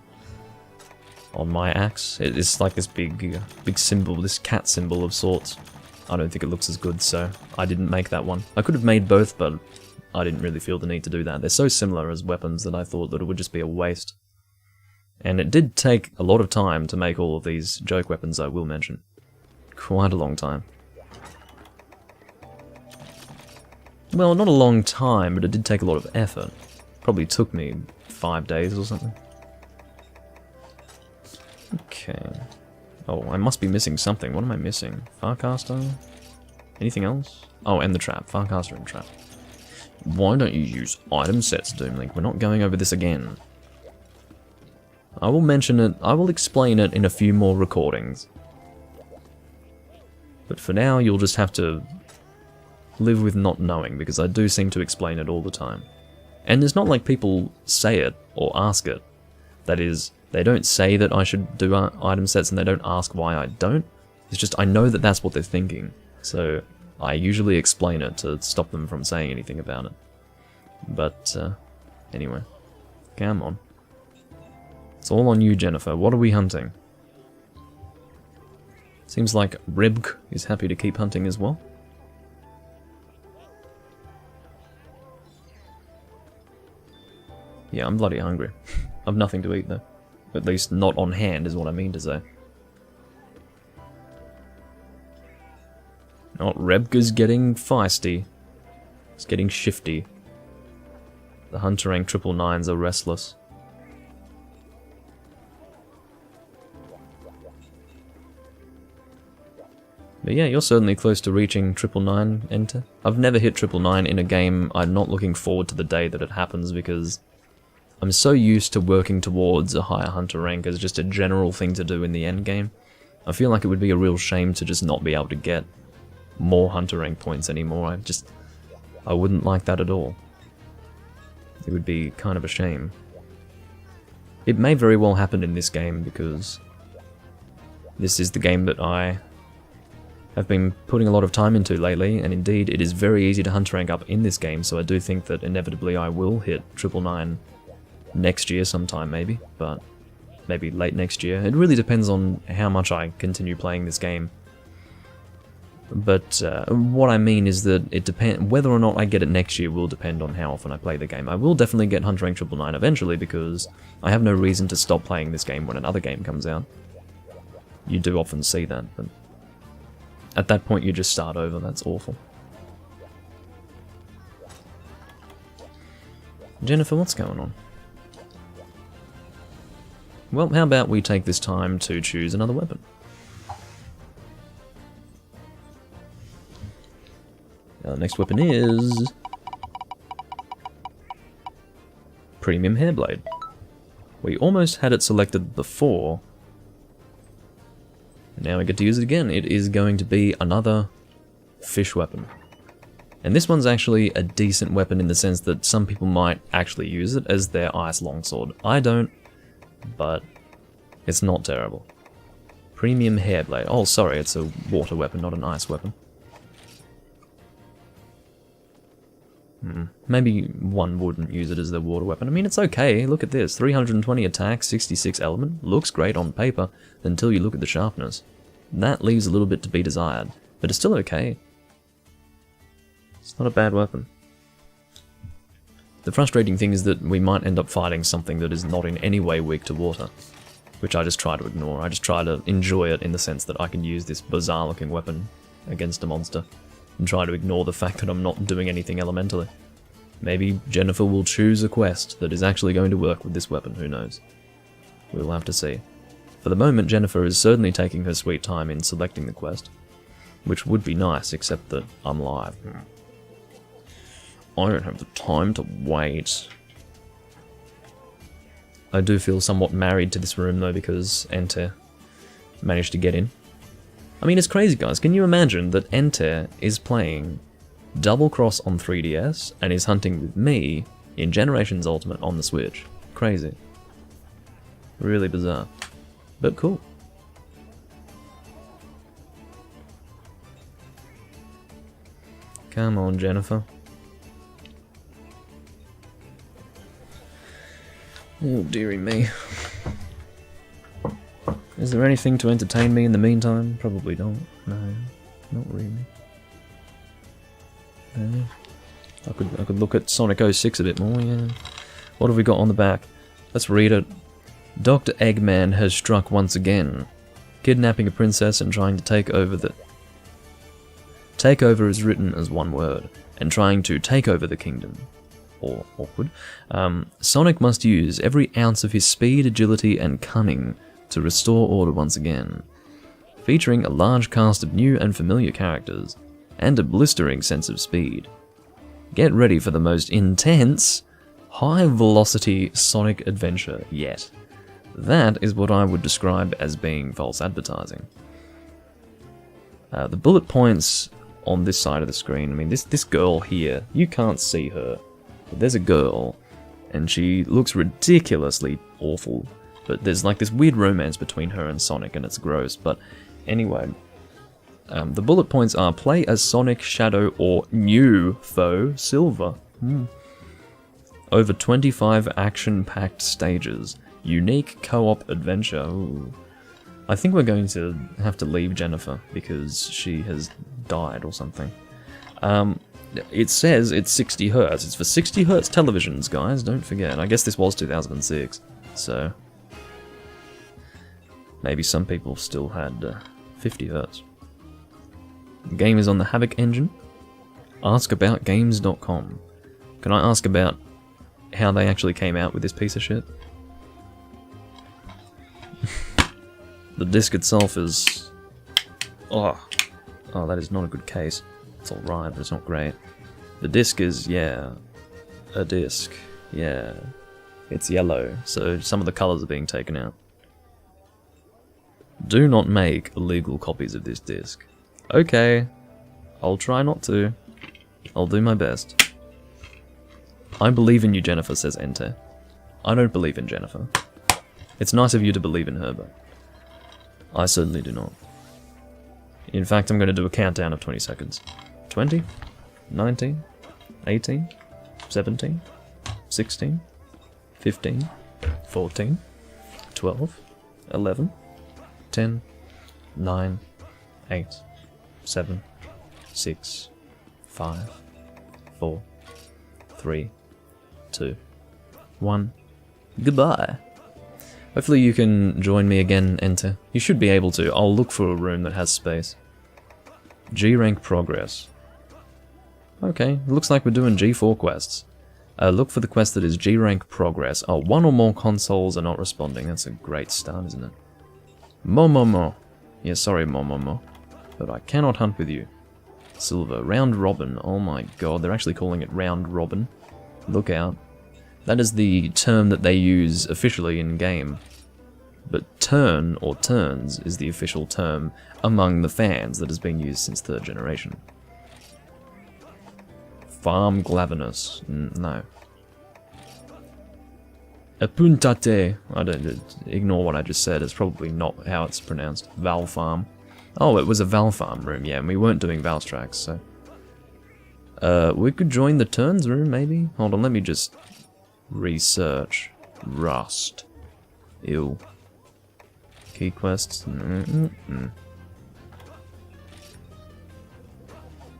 on my axe. It's like this big symbol, this cat symbol of sorts. I don't think it looks as good, so I didn't make that one. I could have made both, but I didn't really feel the need to do that. They're so similar as weapons that I thought that it would just be a waste. And it did take a lot of time to make all of these joke weapons, I will mention. Quite a long time. Well, not a long time, but it did take a lot of effort. Probably took me 5 days or something. Okay. Oh, I must be missing something. What am I missing? Farcaster? Anything else? Oh, and the trap. Farcaster and trap. Why don't you use item sets, Doomlink? We're not going over this again. I will mention it, I will explain it in a few more recordings. But for now, you'll just have to live with not knowing, because I do seem to explain it all the time. And it's not like people say it or ask it. That is, they don't say that I should do item sets and they don't ask why I don't. It's just I know that that's what they're thinking. So I usually explain it to stop them from saying anything about it. But anyway, come on. It's all on you, Jennifer. What are we hunting? Seems like Rebk is happy to keep hunting as well. Yeah, I'm bloody hungry. I've nothing to eat though. At least not on hand is what I mean to say. Oh, Rebka's getting feisty. It's getting shifty. The Hunter rank 999s are restless. But yeah, you're certainly close to reaching 999 enter. I've never hit 999 in a game. I'm not looking forward to the day that it happens because I'm so used to working towards a higher Hunter rank as just a general thing to do in the end game. I feel like it would be a real shame to just not be able to get more Hunter rank points anymore. I wouldn't like that at all. It would be kind of a shame. It may very well happen in this game because this is the game that I have been putting a lot of time into lately, and indeed it is very easy to Hunter rank up in this game, so I do think that inevitably I will hit 999 next year sometime maybe, but maybe late next year. It really depends on how much I continue playing this game. But what I mean is that it depends, whether or not I get it next year will depend on how often I play the game. I will definitely get Hunter rank 999 eventually because I have no reason to stop playing this game when another game comes out. You do often see that, but at that point you just start over. That's awful. Jennifer, what's going on? Well, how about we take this time to choose another weapon? Now, the next weapon is Premium Hairblade. We almost had it selected before. Now we get to use it again. It is going to be another fish weapon. And this one's actually a decent weapon in the sense that some people might actually use it as their ice longsword. I don't, but it's not terrible. Premium Hairblade. Oh, sorry, it's a water weapon, not an ice weapon. Maybe one wouldn't use it as their water weapon. I mean, it's okay. Look at this. 320 attack, 66 element. Looks great on paper until you look at the sharpness. That leaves a little bit to be desired, but it's still okay. It's not a bad weapon. The frustrating thing is that we might end up fighting something that is not in any way weak to water, which I just try to ignore. I just try to enjoy it in the sense that I can use this bizarre looking weapon against a monster, and try to ignore the fact that I'm not doing anything elementally. Maybe Jennifer will choose a quest that is actually going to work with this weapon, who knows. We'll have to see. For the moment, Jennifer is certainly taking her sweet time in selecting the quest, which would be nice, except that I'm live. I don't have the time to wait. I do feel somewhat married to this room though, because Enter managed to get in. I mean, it's crazy, guys. Can you imagine that Enter is playing Double Cross on 3DS and is hunting with me in Generations Ultimate on the Switch? Crazy. Really bizarre. But cool. Come on, Jennifer. Oh, dearie me. Is there anything to entertain me in the meantime? Probably not. No, not really. No. I could look at Sonic 06 a bit more, yeah. What have we got on the back? Let's read it. Dr. Eggman has struck once again, kidnapping a princess and trying to take over the... Take over is written as one word, and trying to take over the kingdom. Or awkward. Sonic must use every ounce of his speed, agility, and cunning to restore order once again. Featuring a large cast of new and familiar characters, and a blistering sense of speed. Get ready for the most intense, high-velocity Sonic adventure yet. That is what I would describe as being false advertising. The bullet points on this side of the screen, I mean, this girl here, you can't see her. But there's a girl, and she looks ridiculously awful. But there's like this weird romance between her and Sonic, and it's gross. But anyway, the bullet points are play as Sonic, Shadow, or new foe, Silver. Over 25 action-packed stages. Unique co-op adventure. Ooh. I think we're going to have to leave Jennifer because she has died or something. It says it's 60 Hz. It's for 60 Hz televisions, guys. Don't forget. I guess this was 2006, so maybe some people still had 50 Hz. The game is on the Havoc engine. Askaboutgames.com. Can I ask about how they actually came out with this piece of shit? The disc itself is... Oh, that is not a good case. It's alright, but it's not great. The disc is, yeah, a disc. Yeah. It's yellow, so some of the colours are being taken out. Do not make illegal copies of this disc. Okay, I'll try not to. I'll do my best. I believe in you, Jennifer, says Ente. I don't believe in Jennifer. It's nice of you to believe in her, but I certainly do not. In fact, I'm going to do a countdown of 20 seconds. 20, 19, 18, 17, 16, 15, 14, 12, 11, 10, 9, 8, 7, 6, 5, 4, 3, 2, 1. Goodbye. Hopefully you can join me again, Enter. You should be able to. I'll look for a room that has space. G-rank progress. Okay, looks like we're doing G4 quests. Look for the quest that is G-rank progress. Oh, one or more consoles are not responding. That's a great start, isn't it? Momomo. Yeah, sorry, Momomo. But I cannot hunt with you. Silver. Round robin. Oh my god, they're actually calling it round robin. Look out. That is the term that they use officially in-game. But turn, or turns, is the official term among the fans that has been used since 3rd generation. Farm Glavinus. No. Apuntate. I don't... Ignore what I just said. It's probably not how it's pronounced. Val Farm. Oh, it was a Val Farm room, yeah, and we weren't doing Val's tracks, so... we could join the turns room, maybe? Hold on, let me just... research. Rust. Ew. Key quests.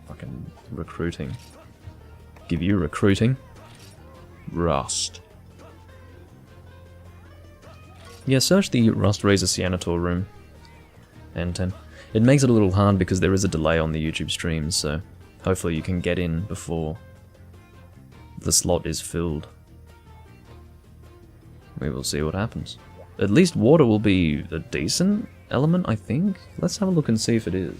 Fucking recruiting. Give you recruiting. Rust. Yeah, search the Rust Razor Cyanator room. N10. It makes it a little hard because there is a delay on the YouTube streams, so hopefully you can get in before the slot is filled. We will see what happens. At least water will be a decent element, I think. Let's have a look and see if it is.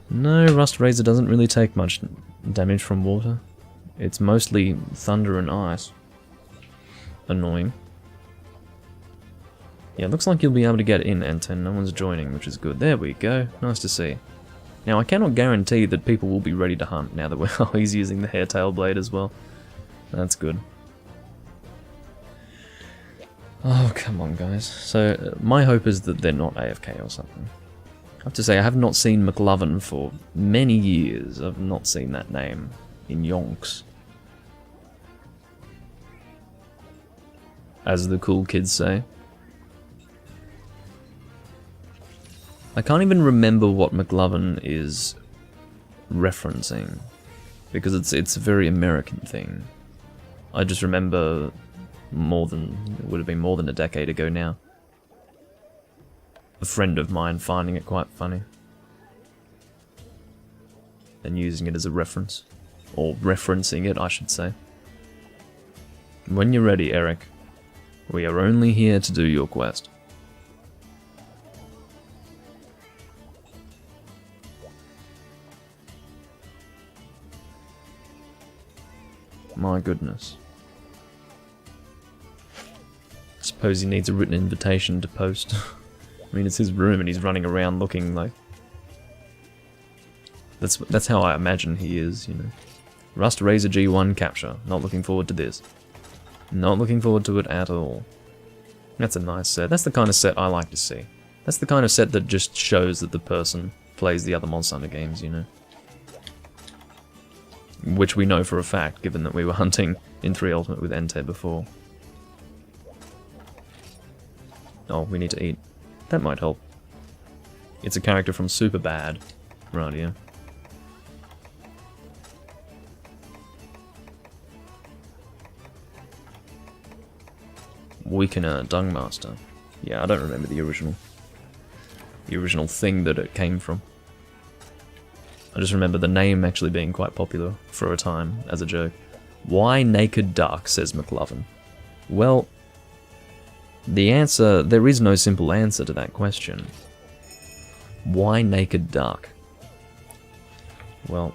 No, Rust Razor doesn't really take much damage from water. It's mostly thunder and ice. Annoying. Yeah, looks like you'll be able to get in, N10. No one's joining, which is good. There we go. Nice to see. Now, I cannot guarantee that people will be ready to hunt now that he's using the hairtail blade as well. That's good. Oh, come on, guys. So, my hope is that they're not AFK or something. I have to say, I have not seen McLovin for many years. I've not seen that name in yonks. as the cool kids say. I can't even remember what McLovin is referencing, because it's a very American thing. I just remember it would have been more than a decade ago now, a friend of mine finding it quite funny and using it as a reference, or referencing it, I should say. When you're ready, Eric, we are only here to do your quest. My goodness. Suppose he needs a written invitation to post. I mean, it's his room and he's running around looking like... That's how I imagine he is, you know. Rust Razor G1 capture. Not looking forward to this. Not looking forward to it at all. That's a nice set. That's the kind of set I like to see. That's the kind of set that just shows that the person plays the other Monster Hunter games, you know. Which we know for a fact, given that we were hunting in 3 Ultimate with Entei before. Oh, we need to eat. That might help. It's a character from Superbad. Right, yeah. Weakener Dungmaster. Yeah, I don't remember the original thing that it came from. I just remember the name actually being quite popular for a time as a joke. Why Naked Duck, says McLovin. Well, the answer, there is no simple answer to that question. Why Naked Duck? Well,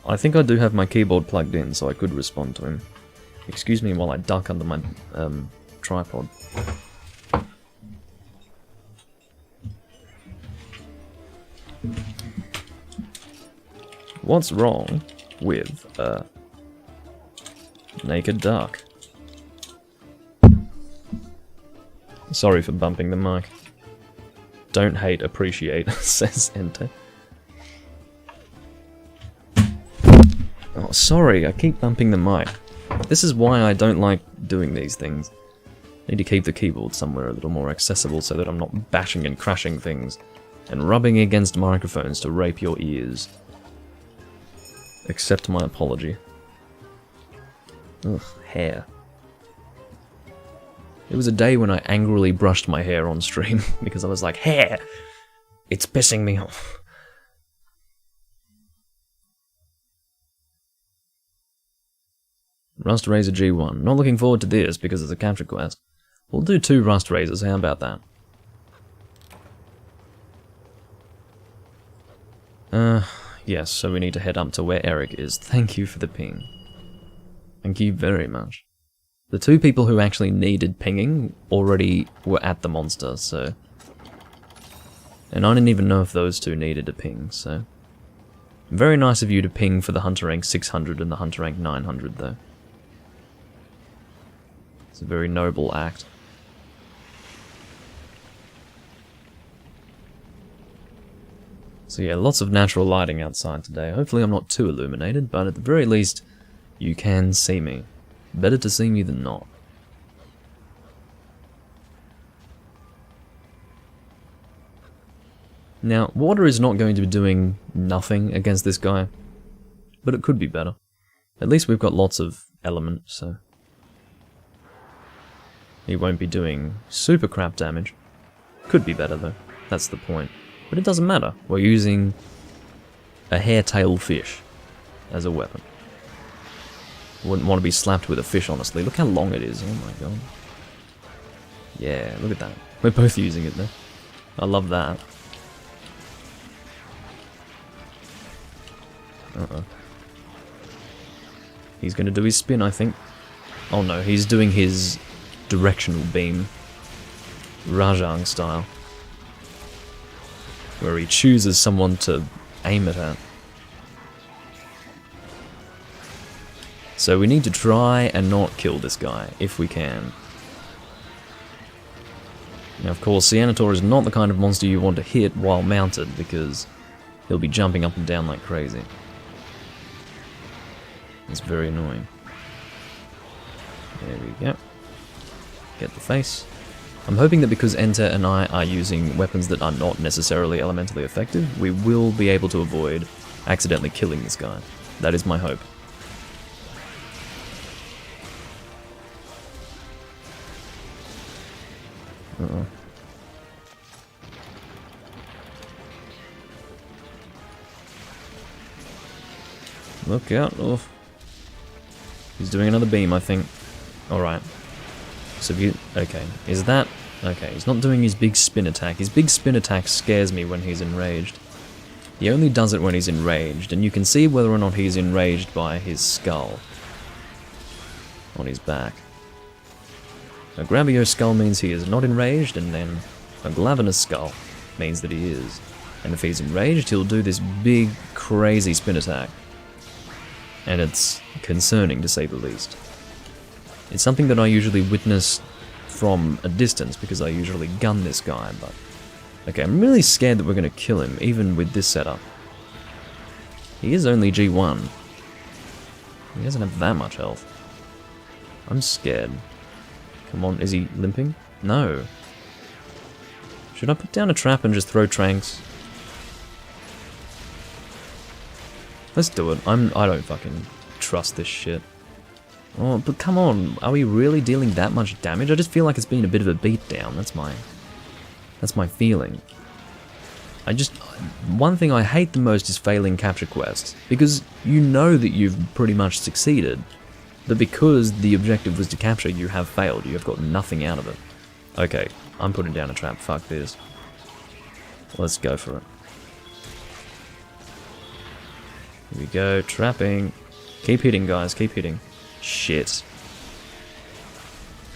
I think I do have my keyboard plugged in, so I could respond to him. Excuse me while I duck under my tripod. What's wrong with a naked duck? Sorry for bumping the mic. Don't hate, appreciate, says Entei. Oh, sorry, I keep bumping the mic. This is why I don't like doing these things. I need to keep the keyboard somewhere a little more accessible so that I'm not bashing and crashing things and rubbing against microphones to rape your ears. Accept my apology. Ugh, hair. It was a day when I angrily brushed my hair on stream because I was like, hair! It's pissing me off. Rust Razor G1. Not looking forward to this because it's a capture quest. We'll do 2 Rust Razors, how about that? Yes, so we need to head up to where Eric is. Thank you for the ping. Thank you very much. The 2 people who actually needed pinging already were at the monster, so... And I didn't even know if those 2 needed a ping, so... Very nice of you to ping for the Hunter Rank 600 and the Hunter Rank 900, though. It's a very noble act. So yeah, lots of natural lighting outside today. Hopefully I'm not too illuminated, but at the very least, you can see me. Better to see me than not. Now, water is not going to be doing nothing against this guy, but it could be better. At least we've got lots of element, so... He won't be doing super crap damage. Could be better though, that's the point. But it doesn't matter, we're using a hair-tailed fish as a weapon. Wouldn't want to be slapped with a fish, honestly. Look how long it is, oh my god. Yeah, look at that. We're both using it there. I love that. Uh-oh. He's gonna do his spin, I think. Oh no, he's doing his directional beam. Rajang style. Where he chooses someone to aim it at. So we need to try and not kill this guy, if we can. Now of course, Cianator is not the kind of monster you want to hit while mounted, because he'll be jumping up and down like crazy. It's very annoying. There we go. Get the face. I'm hoping that because Enter and I are using weapons that are not necessarily elementally effective, we will be able to avoid accidentally killing this guy. That is my hope. Uh-oh. Look out. Oh. He's doing another beam, I think. Alright. So if you... Okay. Is that... Okay, he's not doing his big spin attack. His big spin attack scares me when he's enraged. He only does it when he's enraged, and you can see whether or not he's enraged by his skull on his back. A Grabio skull means he is not enraged, and then a Glavenus skull means that he is. And if he's enraged, he'll do this big, crazy spin attack. And it's concerning, to say the least. It's something that I usually witness from a distance, because I usually gun this guy, but... Okay, I'm really scared that we're going to kill him, even with this setup. He is only G1. He doesn't have that much health. I'm scared. Come on, is he limping? No. Should I put down a trap and just throw tranks? Let's do it. I don't fucking trust this shit. Oh, but come on, are we really dealing that much damage? I just feel like it's been a bit of a beatdown. That's my feeling. One thing I hate the most is failing capture quests, because you know that you've pretty much succeeded, but because the objective was to capture, you have failed. You have got nothing out of it. Okay, I'm putting down a trap. Fuck this. Let's go for it. Here we go, trapping. Keep hitting, guys, keep hitting. Shit.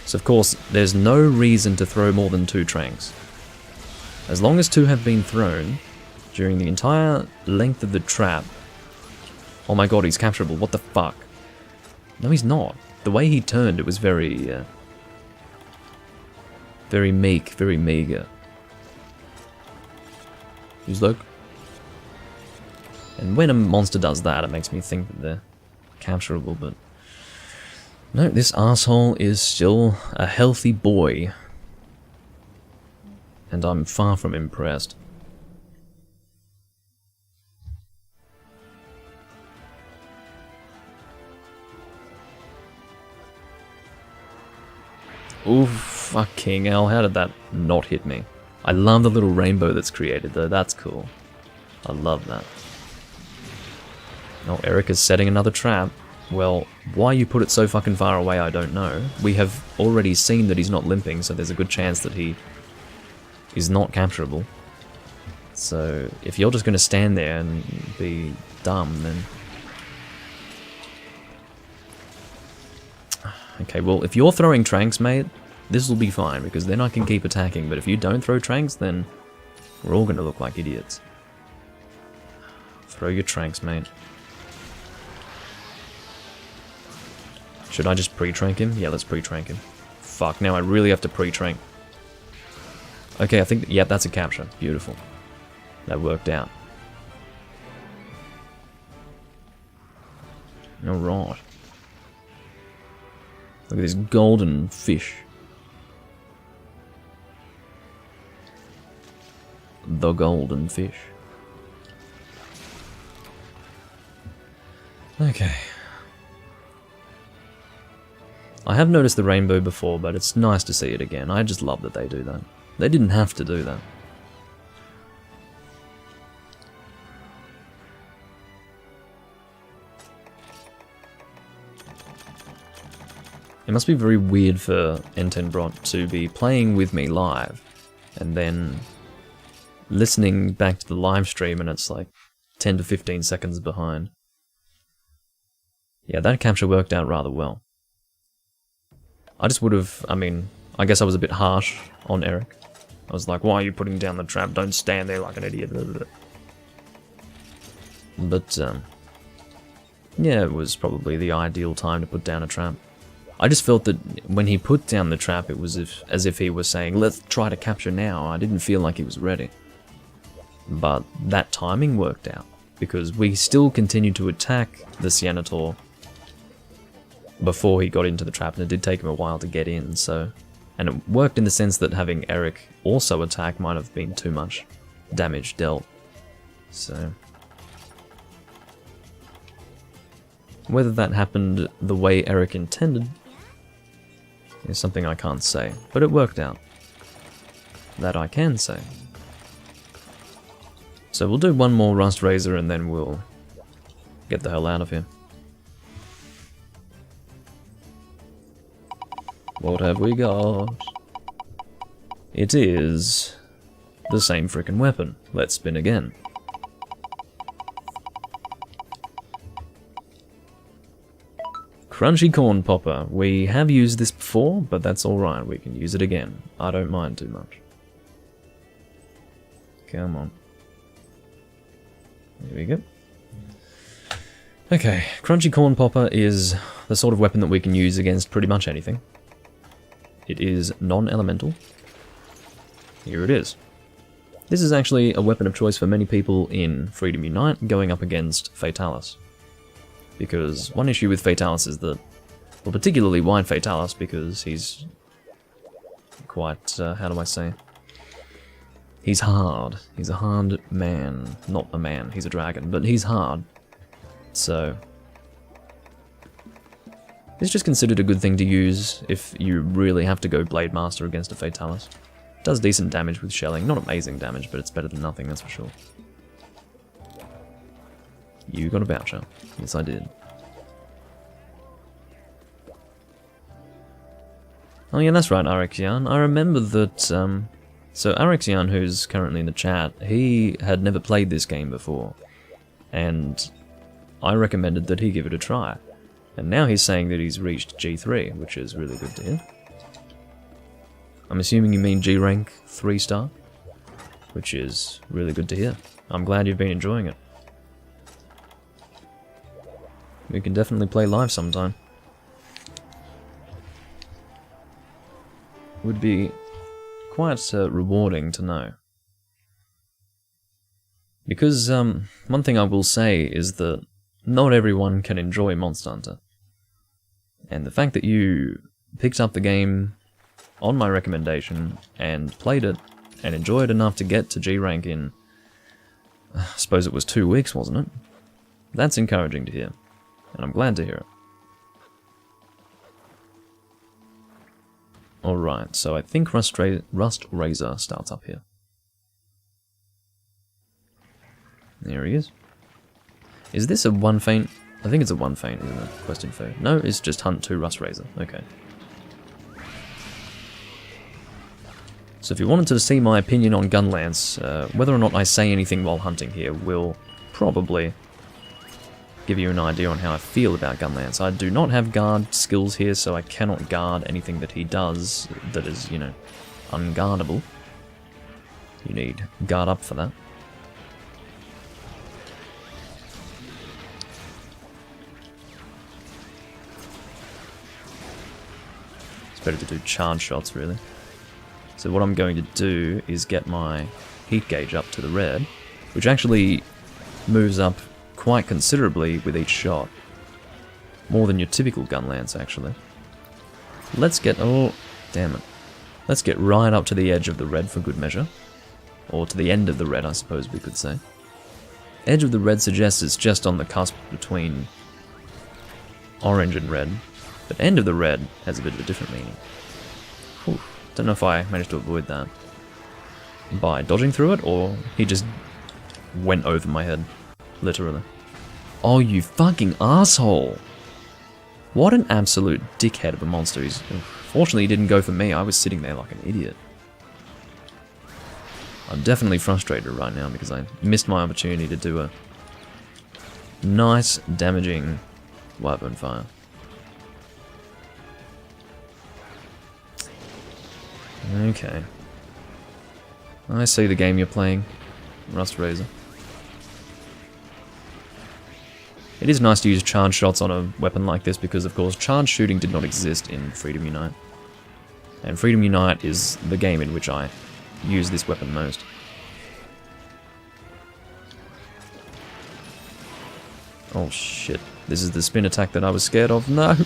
So of course, there's no reason to throw more than 2 tranks. As long as 2 have been thrown, during the entire length of the trap... Oh my god, he's capturable, what the fuck? No, he's not. The way he turned, it was very... very meek, very meager. He's like... And when a monster does that, it makes me think that they're capturable, but... No, this asshole is still a healthy boy. And I'm far from impressed. Ooh, fucking hell, how did that not hit me? I love the little rainbow that's created though, that's cool. I love that. Oh, Eric is setting another trap. Well, why you put it so fucking far away, I don't know. We have already seen that he's not limping, so there's a good chance that he is not capturable. So, if you're just going to stand there and be dumb, then... Okay, well, if you're throwing tranks, mate, this will be fine, because then I can keep attacking, but if you don't throw tranks, then we're all going to look like idiots. Throw your tranks, mate. Should I just pre-trank him? Yeah, let's pre-trank him. Fuck, now I really have to pre-trank. Okay, I think, yeah, that's a capture. Beautiful. That worked out. Alright. Look at this golden fish. The golden fish. Okay. I have noticed the rainbow before, but it's nice to see it again. I just love that they do that. They didn't have to do that. It must be very weird for Entenbrot to be playing with me live, and then listening back to the live stream and it's like 10 to 15 seconds behind. Yeah, that capture worked out rather well. I just would have, I guess I was a bit harsh on Eric. I was like, why are you putting down the trap? Don't stand there like an idiot. But, yeah, it was probably the ideal time to put down a trap. I just felt that when he put down the trap, it was as if he was saying, let's try to capture now. I didn't feel like he was ready. But that timing worked out, because we still continued to attack the Senator before he got into the trap, and it did take him a while to get in, so... And it worked in the sense that having Eric also attack might have been too much damage dealt. So... Whether that happened the way Eric intended is something I can't say, but it worked out. That I can say. So we'll do one more Rust Razor and then we'll get the hell out of here. What have we got? It is the same frickin' weapon. Let's spin again. Crunchy Corn Popper. We have used this before, but that's alright. We can use it again. I don't mind too much. Come on. There we go. Okay, Crunchy Corn Popper is the sort of weapon that we can use against pretty much anything. It is non-elemental. Here it is. This is actually a weapon of choice for many people in Freedom Unite going up against Fatalis. Because one issue with Fatalis is that, well, particularly White Fatalis, because he's quite, how do I say? He's hard. He's a hard man. Not a man, he's a dragon, but he's hard. So... it's just considered a good thing to use if you really have to go Blade Master against a Fatalis. It does decent damage with shelling. Not amazing damage, but it's better than nothing, that's for sure. You got a voucher. Yes, I did. Oh yeah, that's right, Arexian. I remember that, so Arexian, who's currently in the chat, he had never played this game before. And I recommended that he give it a try. And now he's saying that he's reached G3, which is really good to hear. I'm assuming you mean G rank 3-star, which is really good to hear. I'm glad you've been enjoying it. We can definitely play live sometime. Would be quite rewarding to know. Because one thing I will say is that not everyone can enjoy Monster Hunter. And the fact that you picked up the game on my recommendation and played it and enjoyed enough to get to G rank in, I suppose it was 2 weeks, wasn't it? That's encouraging to hear. And I'm glad to hear it. Alright, so I think Rust Razor starts up here. There he is. Is this a one feint? I think it's a one feint, isn't it? Quest info. No, it's just hunt 2 Rust Razor. Okay. So if you wanted to see my opinion on Gunlance, whether or not I say anything while hunting here will probably give you an idea on how I feel about Gunlance. I do not have guard skills here, so I cannot guard anything that he does that is, you know, unguardable. You need guard up for that. It's better to do charge shots, really. So what I'm going to do is get my heat gauge up to the red, which actually moves up quite considerably with each shot. More than your typical Gunlance, actually. Let's get... oh, damn it. Let's get right up to the edge of the red for good measure. Or to the end of the red, I suppose we could say. Edge of the red suggests it's just on the cusp between orange and red. But end of the red has a bit of a different meaning. Whew. Don't know if I managed to avoid that by dodging through it, or he just went over my head. Literally. Oh, you fucking asshole! What an absolute dickhead of a monster. Fortunately, he didn't go for me. I was sitting there like an idiot. I'm definitely frustrated right now because I missed my opportunity to do a nice, damaging Wyvern Fire. Okay. I see the game you're playing, Rust Razor. It is nice to use charge shots on a weapon like this because, of course, charge shooting did not exist in Freedom Unite. And Freedom Unite is the game in which I use this weapon most. Oh shit. This is the spin attack that I was scared of. No!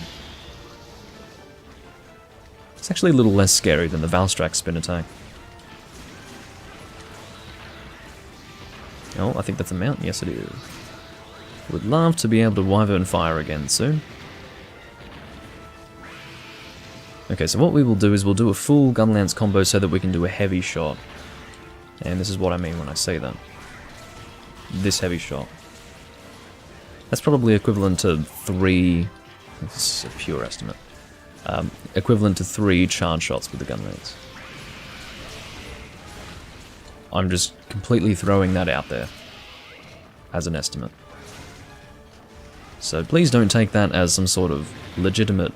It's actually a little less scary than the Valstrax spin attack. Oh, I think that's a mount. Yes, it is. Would love to be able to Wyvern Fire again soon. Okay, so what we will do is we'll do a full Gunlance combo so that we can do a heavy shot. And this is what I mean when I say that. This heavy shot. That's probably equivalent to 3... This is a pure estimate. Equivalent to 3 charge shots with the Gunlance. I'm just completely throwing that out there as an estimate. So please don't take that as some sort of legitimate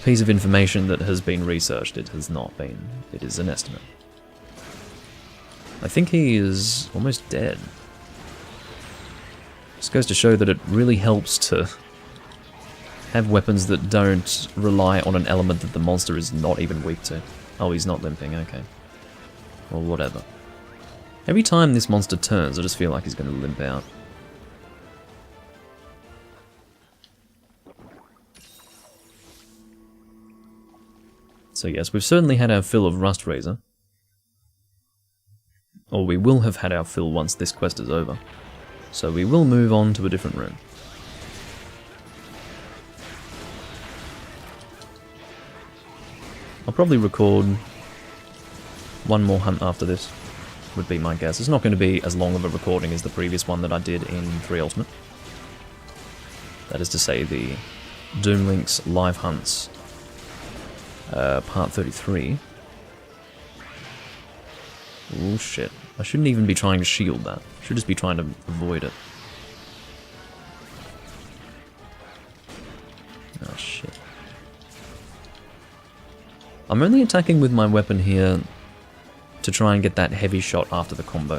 piece of information that has been researched. It has not been. It is an estimate. I think he is almost dead. This goes to show that it really helps to have weapons that don't rely on an element that the monster is not even weak to. Oh, he's not limping, okay. Or whatever. Every time this monster turns, I just feel like he's going to limp out. So yes, we've certainly had our fill of Rust Razor. Or we will have had our fill once this quest is over. So we will move on to a different room. I'll probably record one more hunt after this, would be my guess. It's not going to be as long of a recording as the previous one that I did in 3 Ultimate. That is to say, the Doom Links live hunts, part 33. Oh shit. I shouldn't even be trying to shield that. I should just be trying to avoid it. Oh shit. I'm only attacking with my weapon here to try and get that heavy shot after the combo.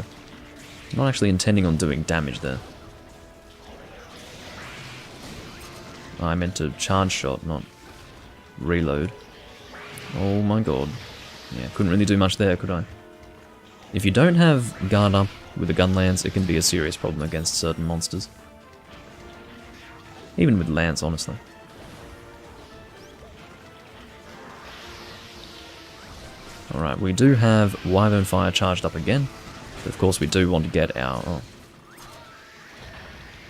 I'm not actually intending on doing damage there. I meant to charge shot, not reload. Oh my god. Yeah, couldn't really do much there, could I? If you don't have guard up with a gun lance, it can be a serious problem against certain monsters. Even with lance, honestly. Alright, we do have Wyvern Fire charged up again. But of course we do want to get our... Oh.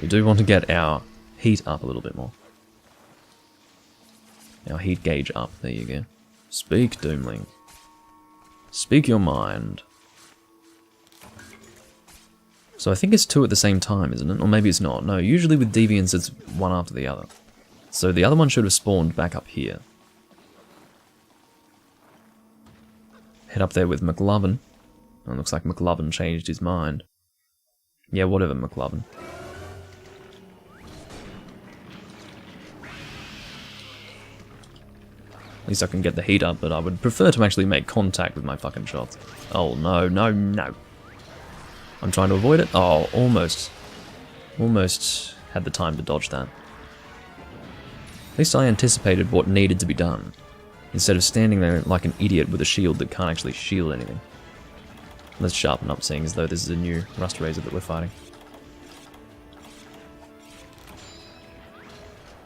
We do want to get our heat up a little bit more. Our heat gauge up, there you go. Speak, Doomling. Speak your mind. So I think it's 2 at the same time, isn't it? Or maybe it's not. No, usually with deviants it's one after the other. So the other one should have spawned back up here. Head up there with McLovin. Oh, it looks like McLovin changed his mind. Yeah, whatever, McLovin. At least I can get the heat up, but I would prefer to actually make contact with my fucking shots. Oh, no, no, no. I'm trying to avoid it. Oh, almost. Almost had the time to dodge that. At least I anticipated what needed to be done, instead of standing there like an idiot with a shield that can't actually shield anything. Let's sharpen up, seeing as though this is a new Rust Razor that we're fighting.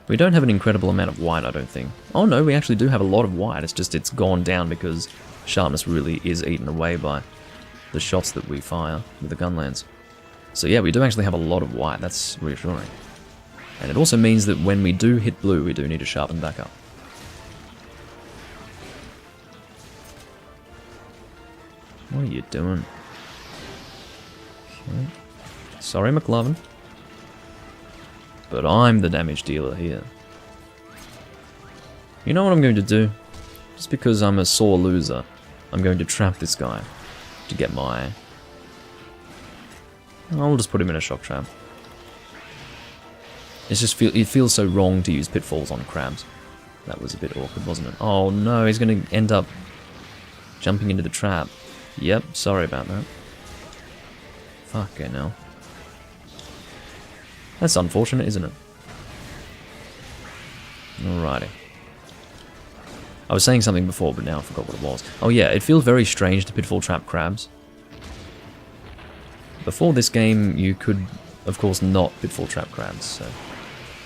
We don't have an incredible amount of white, I don't think. Oh no, we actually do have a lot of white, it's just it's gone down because sharpness really is eaten away by the shots that we fire with the gun lance. So yeah, we do actually have a lot of white, that's reassuring. And it also means that when we do hit blue, we do need to sharpen back up. What are you doing? Okay. Sorry, McLovin. But I'm the damage dealer here. You know what I'm going to do? Just because I'm a sore loser, I'm going to trap this guy to get my... I'll just put him in a shock trap. It feels so wrong to use pitfalls on crabs. That was a bit awkward, wasn't it? Oh no, he's going to end up jumping into the trap. Yep, sorry about that. Fucking hell. That's unfortunate, isn't it? Alrighty. I was saying something before, but now I forgot what it was. Oh yeah, it feels very strange to pitfall trap crabs. Before this game, you could, of course, not pitfall trap crabs, so...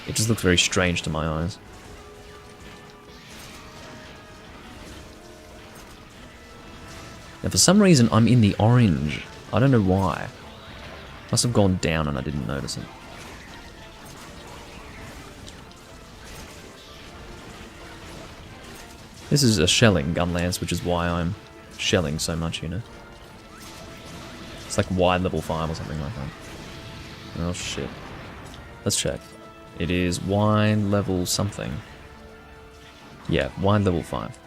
It just looks very strange to my eyes. Now for some reason I'm in the orange. I don't know why. Must have gone down and I didn't notice it. This is a shelling gun lance, which is why I'm shelling so much, you know. It's like wide level 5 or something like that. Oh shit. Let's check. It is wide level something. Yeah, wide level 5.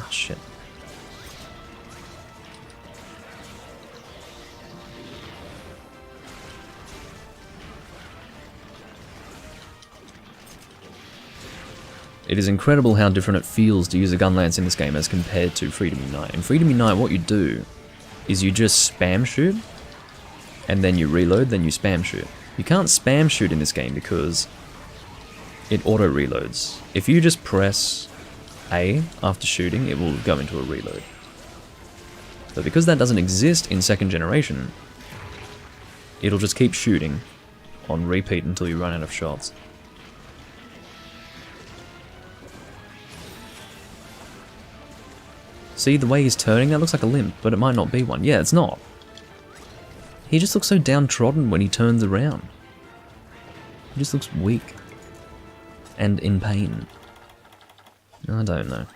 Oh shit. It is incredible how different it feels to use a gun lance in this game as compared to Freedom Unite. In Freedom Unite, what you do is you just spam shoot, and then you reload, then you spam shoot. You can't spam shoot in this game because it auto reloads. If you just press A after shooting, it will go into a reload. But because that doesn't exist in second generation, it'll just keep shooting on repeat until you run out of shots. See, the way he's turning, that looks like a limp, but it might not be one. Yeah, it's not. He just looks so downtrodden when he turns around. He just looks weak. And in pain. I don't know.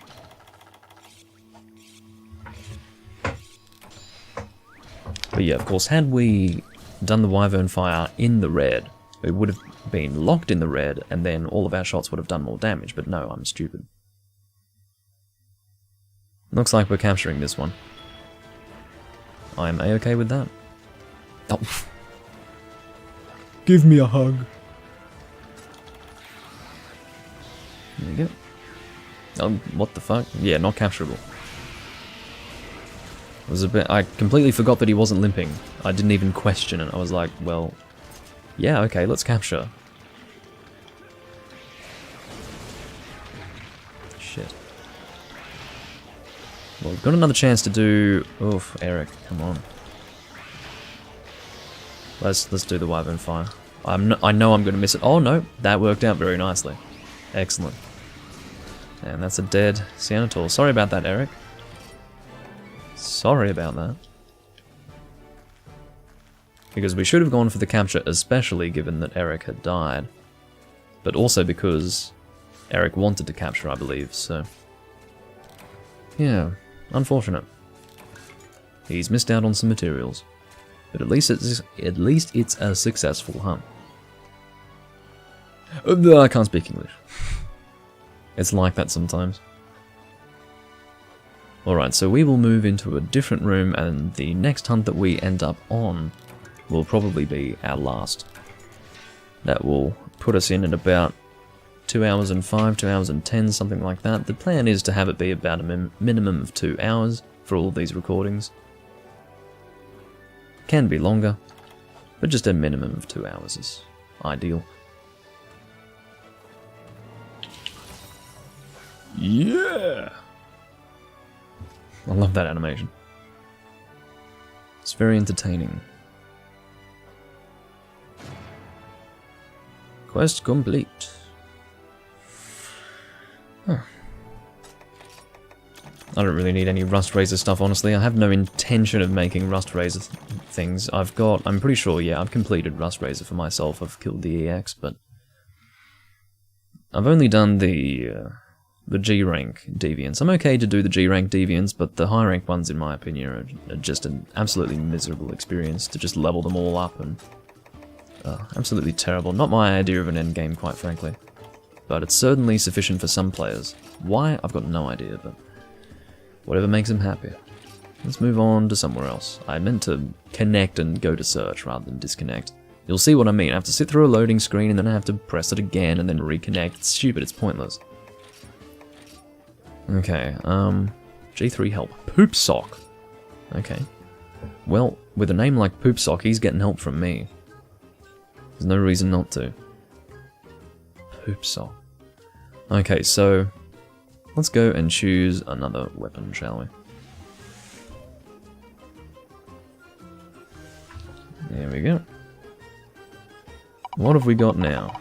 But yeah, of course, had we done the Wyvern Fire in the red, it would have been locked in the red, and then all of our shots would have done more damage, but no, I'm stupid. Looks like we're capturing this one. I'm A-okay with that. Oh. Give me a hug. There you go. Oh, what the fuck? Yeah, not capturable. It was a bit. I completely forgot that he wasn't limping. I didn't even question it. I was like, well, yeah, okay, let's capture. Shit. Well, we've got another chance to do. Oof, Eric, come on. Let's do the Wyvern Fire. I know I'm going to miss it. Oh no, that worked out very nicely. Excellent. And that's a dead Senator. Sorry about that, Eric. Sorry about that. Because we should have gone for the capture, especially given that Eric had died. But also because Eric wanted to capture, I believe, so... yeah, unfortunate. He's missed out on some materials. But at least it's a successful hunt. I can't speak English. It's like that sometimes. Alright, so we will move into a different room, and the next hunt that we end up on will probably be our last. That will put us in at about 2 hours and 5, 2 hours and 10, something like that. The plan is to have it be about a minimum of 2 hours for all of these recordings. Can be longer, but just a minimum of 2 hours is ideal. Yeah! I love that animation. It's very entertaining. Quest complete. Huh. I don't really need any Rust Razor stuff, honestly. I have no intention of making Rust Razor things. I'm pretty sure, yeah, I've completed Rust Razor for myself. I've killed the EX, but I've only done the G rank deviants. I'm okay to do the G rank deviants, but the high rank ones, in my opinion, are just an absolutely miserable experience to just level them all up, and absolutely terrible. Not my idea of an end game, quite frankly, but it's certainly sufficient for some players. Why? I've got no idea, but whatever makes them happy. Let's move on to somewhere else. I meant to connect and go to search rather than disconnect. You'll see what I mean. I have to sit through a loading screen and then I have to press it again and then reconnect. It's stupid, it's pointless. Okay, G3 help. Poop Sock. Okay. Well, with a name like Poop Sock, he's getting help from me. There's no reason not to. Poop Sock. Okay, so let's go and choose another weapon, shall we? There we go. What have we got now?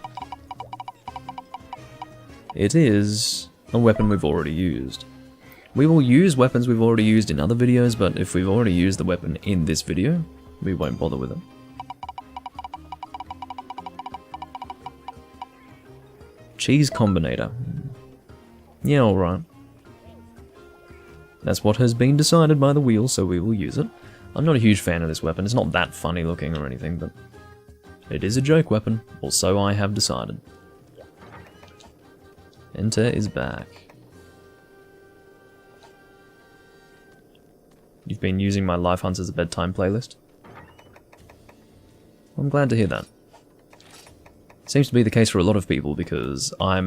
It is a weapon we've already used. We will use weapons we've already used in other videos, but if we've already used the weapon in this video, we won't bother with it. Cheese combinator. Yeah, alright. That's what has been decided by the wheel, so we will use it. I'm not a huge fan of this weapon. It's not that funny looking or anything, but it is a joke weapon, or so I have decided. Enter is back. You've been using my Life Hunts as a bedtime playlist? I'm glad to hear that. Seems to be the case for a lot of people because a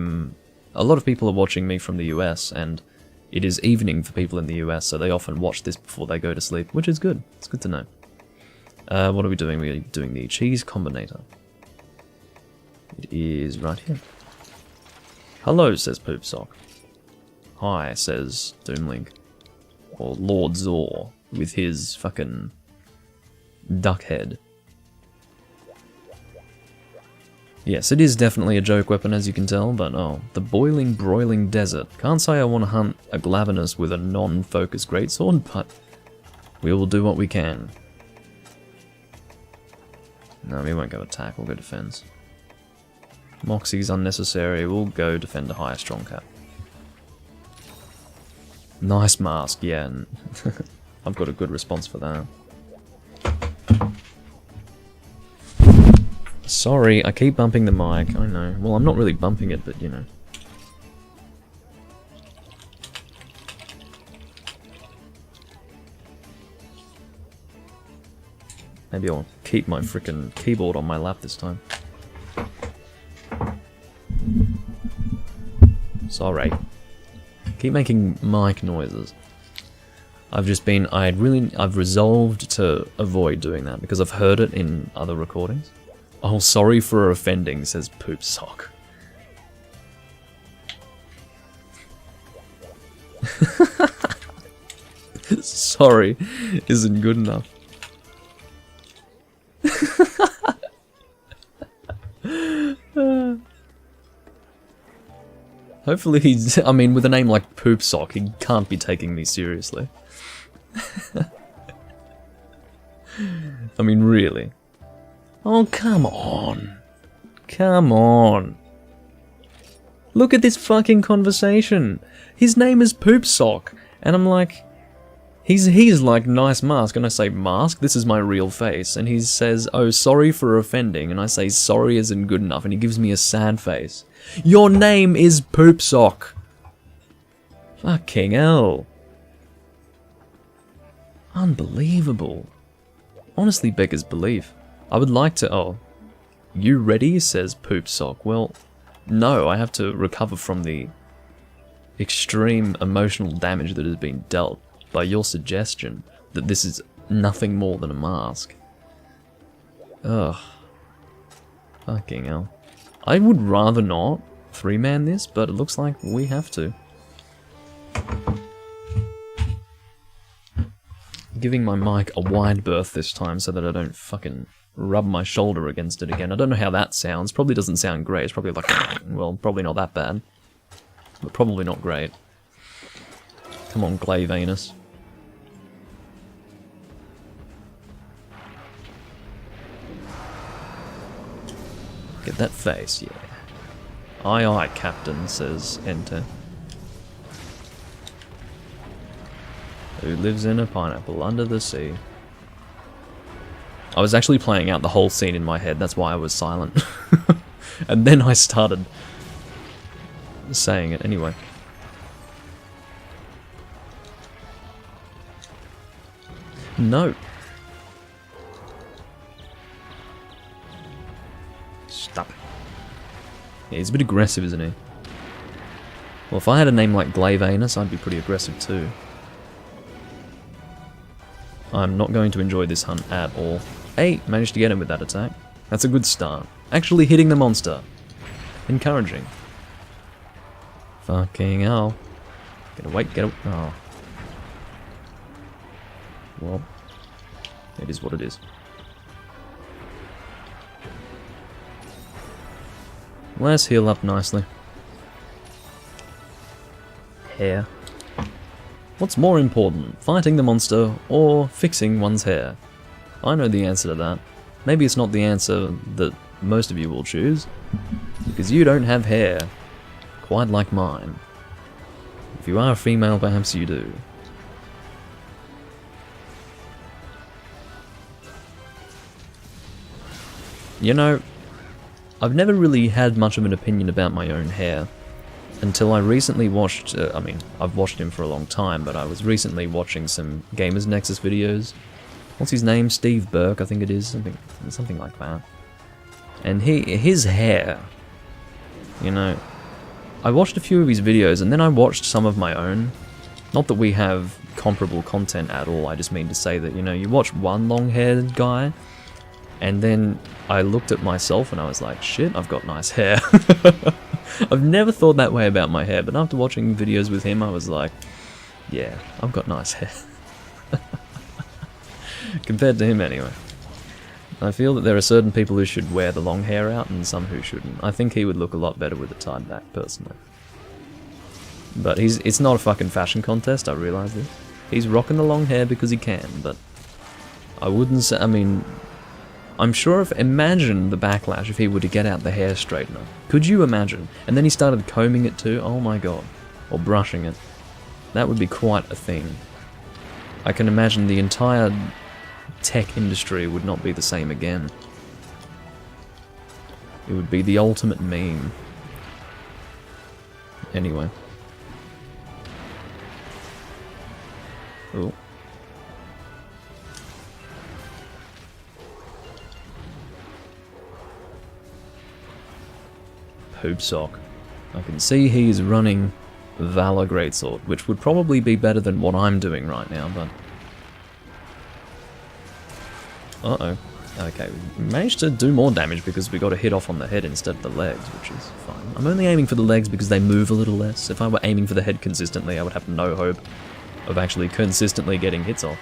lot of people are watching me from the US and it is evening for people in the US, so they often watch this before they go to sleep, which is good. It's good to know. What are we doing? We're doing the cheese combinator. It is right here. Hello, says Poopsock. Hi, says Doomlink. Or Lord Zor, with his fucking duck head. Yes, it is definitely a joke weapon, as you can tell, but oh, the boiling, broiling desert. Can't say I want to hunt a Glavenus with a non-focused greatsword, but we will do what we can. No, we won't go attack, we'll go defense. Moxie's unnecessary, we'll go defend a higher strong cap. Nice mask, yeah, and I've got a good response for that. Sorry, I keep bumping the mic, I know. Well, I'm not really bumping it, but you know. Maybe I'll keep my frickin' keyboard on my lap this time. Sorry. Keep making mic noises. I've resolved to avoid doing that because I've heard it in other recordings. Oh, sorry for offending, says Poopsock. Sorry isn't good enough. Hopefully he's, I mean, with a name like Poopsock, he can't be taking me seriously. I mean, really. Oh, come on. Come on. Look at this fucking conversation. His name is Poopsock. And I'm like, he's like, nice mask. And I say, mask? This is my real face. And he says, oh, sorry for offending. And I say, sorry isn't good enough. And he gives me a sad face. Your name is Poopsock. Fucking hell. Unbelievable. Honestly beggars belief. I would like to... Oh. You ready? Says Poopsock. Well, no, I have to recover from the extreme emotional damage that has been dealt by your suggestion that this is nothing more than a mask. Ugh. Fucking hell. I would rather not 3-man this, but it looks like we have to. Giving my mic a wide berth this time so that I don't fucking rub my shoulder against it again. I don't know how that sounds. Probably doesn't sound great. It's probably like, well, probably not that bad. But probably not great. Come on, Glavenus. Get that face, yeah. Aye aye, Captain, says Enter. Who lives in a pineapple under the sea? I was actually playing out the whole scene in my head, that's why I was silent. And then I started saying it anyway. No. Stop it. Yeah, he's a bit aggressive, isn't he? Well, if I had a name like Glavenus, I'd be pretty aggressive too. I'm not going to enjoy this hunt at all. Hey, managed to get him with that attack. That's a good start. Actually hitting the monster. Encouraging. Fucking hell. Get away, get away. Oh. Well, it is what it is. Let's heal up nicely. Hair. What's more important, fighting the monster or fixing one's hair? I know the answer to that. Maybe it's not the answer that most of you will choose, because you don't have hair quite like mine. If you are a female, perhaps you do. You know, I've never really had much of an opinion about my own hair until I recently watched, I mean, I've watched him for a long time, but I was recently watching some Gamers Nexus videos. What's his name? Steve Burke, I think it is, something like that. And his hair, you know, I watched a few of his videos and then I watched some of my own. Not that we have comparable content at all, I just mean to say that, you know, you watch one long-haired guy, and then I looked at myself and I was like, shit, I've got nice hair. I've never thought that way about my hair, but after watching videos with him, I was like, yeah, I've got nice hair. Compared to him, anyway. I feel that there are certain people who should wear the long hair out and some who shouldn't. I think he would look a lot better with it tied back, personally. But it's not a fucking fashion contest, I realise this. He's rocking the long hair because he can, but I wouldn't say, I mean, I'm sure imagine the backlash if he were to get out the hair straightener. Could you imagine? And then he started combing it too, oh my god. Or brushing it. That would be quite a thing. I can imagine the entire tech industry would not be the same again. It would be the ultimate meme. Anyway. Oh. Poop sock. I can see he's running Valor Greatsword, which would probably be better than what I'm doing right now, but... Uh-oh. Okay, we managed to do more damage because we got a hit off on the head instead of the legs, which is fine. I'm only aiming for the legs because they move a little less. If I were aiming for the head consistently, I would have no hope of actually consistently getting hits off.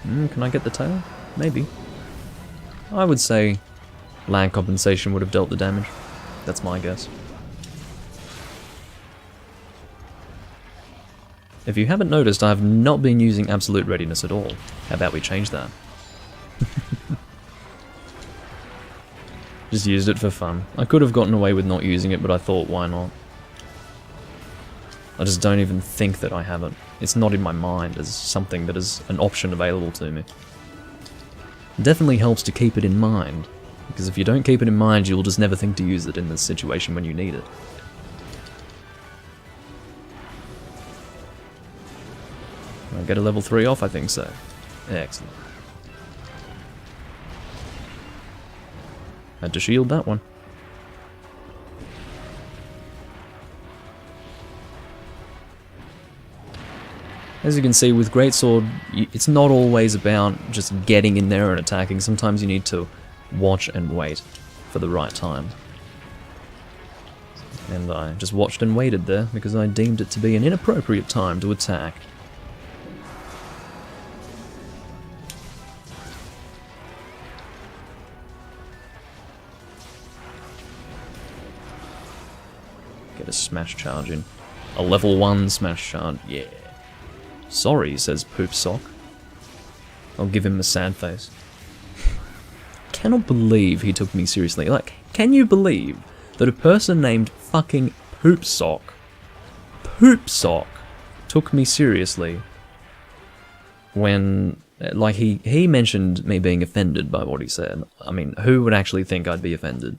Can I get the tail? Maybe. I would say lag compensation would have dealt the damage. That's my guess. If you haven't noticed, I have not been using absolute readiness at all. How about we change that? Just used it for fun. I could have gotten away with not using it, but I thought, why not? I just don't even think that I haven't. It's not in my mind as something that is an option available to me. It definitely helps to keep it in mind, because if you don't keep it in mind, you'll just never think to use it in the situation when you need it. Can I get a level 3 off? I think so. Excellent. Had to shield that one. As you can see, with Greatsword, it's not always about just getting in there and attacking. Sometimes you need to watch and wait for the right time. And I just watched and waited there because I deemed it to be an inappropriate time to attack. Get a smash charge in. A level 1 smash charge, yeah. Sorry, says Poop Sock. I'll give him a sad face. Cannot believe he took me seriously. Like, can you believe that a person named fucking Poop Sock took me seriously when, like, he mentioned me being offended by what he said. I mean, who would actually think I'd be offended?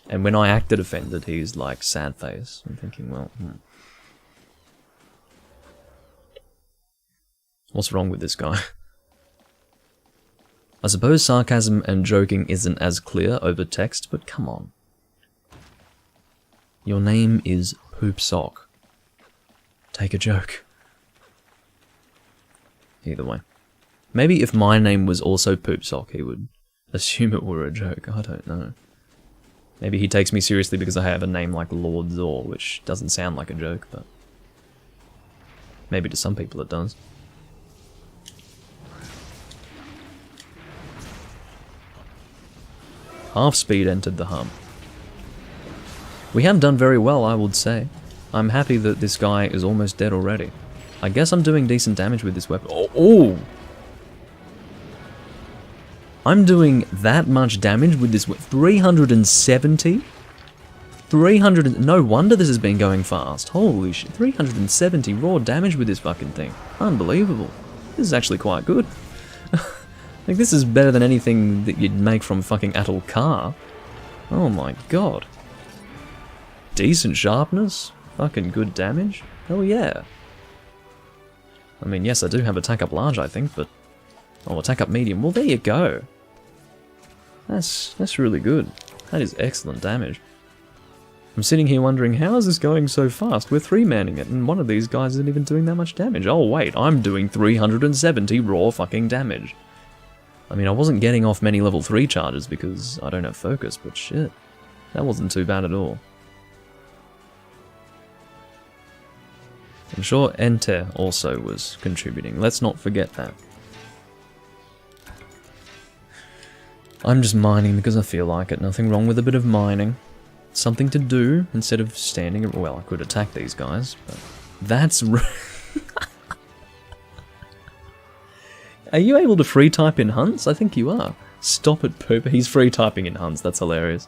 And when I acted offended, he's like, sad face. I'm thinking, well, what's wrong with this guy? I suppose sarcasm and joking isn't as clear over text, but come on. Your name is Poop Sock. Take a joke. Either way. Maybe if my name was also Poop Sock, he would assume it were a joke. I don't know. Maybe he takes me seriously because I have a name like Lord Zor, which doesn't sound like a joke, but maybe to some people it does. Half speed entered the hum. We have done very well, I would say. I'm happy that this guy is almost dead already. I guess I'm doing decent damage with this weapon. Oh! I'm doing that much damage with this weapon. 370? 300... No wonder this has been going fast. Holy shit. 370 raw damage with this fucking thing. Unbelievable. This is actually quite good. Like, this is better than anything that you'd make from fucking Atul Kar. Oh my god. Decent sharpness. Fucking good damage. Hell yeah. I mean, yes, I do have attack up large, I think, but... Oh, attack up medium. Well, there you go. That's really good. That is excellent damage. I'm sitting here wondering, how is this going so fast? We're 3-manning it, and one of these guys isn't even doing that much damage. Oh, wait, I'm doing 370 raw fucking damage. I mean, I wasn't getting off many level 3 charges because I don't have focus, but shit. That wasn't too bad at all. I'm sure Enter also was contributing. Let's not forget that. I'm just mining because I feel like it. Nothing wrong with a bit of mining. Something to do instead of standing... Well, I could attack these guys, but... That's... Are you able to free type in hunts? I think you are. Stop it, Poop. He's free typing in hunts. That's hilarious.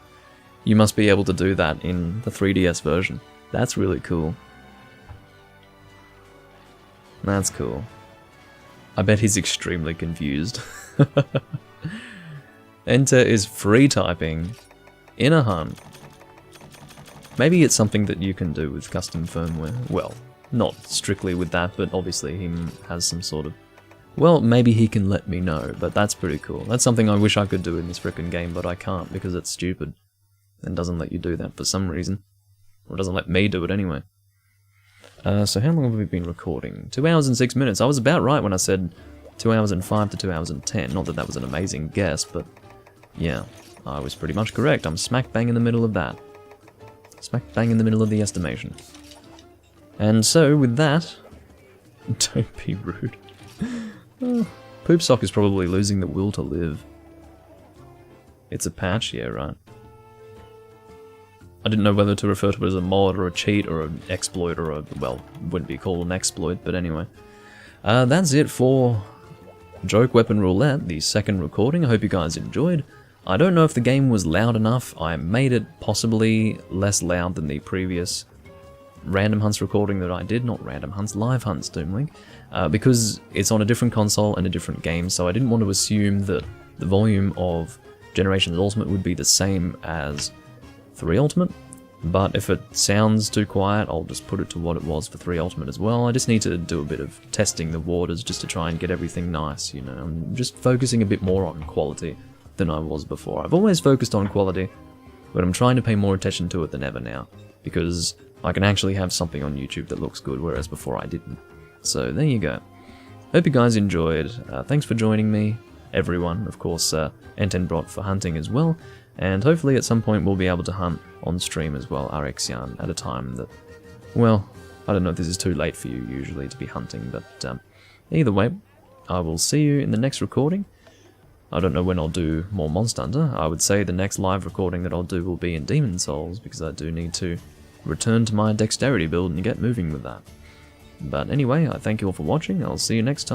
You must be able to do that in the 3DS version. That's really cool. That's cool. I bet he's extremely confused. Enter is free typing in a hunt. Maybe it's something that you can do with custom firmware. Well, not strictly with that, but obviously he has some sort of... Well, maybe he can let me know, but that's pretty cool. That's something I wish I could do in this frickin' game, but I can't because it's stupid. And doesn't let you do that for some reason. Or it doesn't let me do it anyway. So how long have we been recording? 2 hours and 6 minutes. I was about right when I said 2 hours and 5 to 2 hours and 10. Not that that was an amazing guess, but yeah, I was pretty much correct. I'm smack bang in the middle of that. Smack bang in the middle of the estimation. And so, with that... Don't be rude. Oh, Poop Sock is probably losing the will to live. It's a patch, yeah, right. I didn't know whether to refer to it as a mod or a cheat or an exploit or a... well, wouldn't be called an exploit, but anyway. That's it for Joke Weapon Roulette, the second recording. I hope you guys enjoyed. I don't know if the game was loud enough. I made it possibly less loud than the previous Random Hunts recording that I did. Not Random Hunts, Live Hunts, Doomlink. Because it's on a different console and a different game, so I didn't want to assume that the volume of Generations Ultimate would be the same as 3 Ultimate. But if it sounds too quiet, I'll just put it to what it was for 3 Ultimate as well. I just need to do a bit of testing the waters just to try and get everything nice, you know. I'm just focusing a bit more on quality than I was before. I've always focused on quality, but I'm trying to pay more attention to it than ever now, because I can actually have something on YouTube that looks good, whereas before I didn't. So there you go. Hope you guys enjoyed. Thanks for joining me, everyone. Of course, Enten brought for hunting as well, and hopefully at some point we'll be able to hunt on stream as well, Rexian, at a time that, well, I don't know if this is too late for you usually to be hunting, but either way, I will see you in the next recording. I don't know when I'll do more Monster Hunter. I would say the next live recording that I'll do will be in Demon Souls, because I do need to return to my dexterity build and get moving with that. But anyway, I thank you all for watching. I'll see you next time.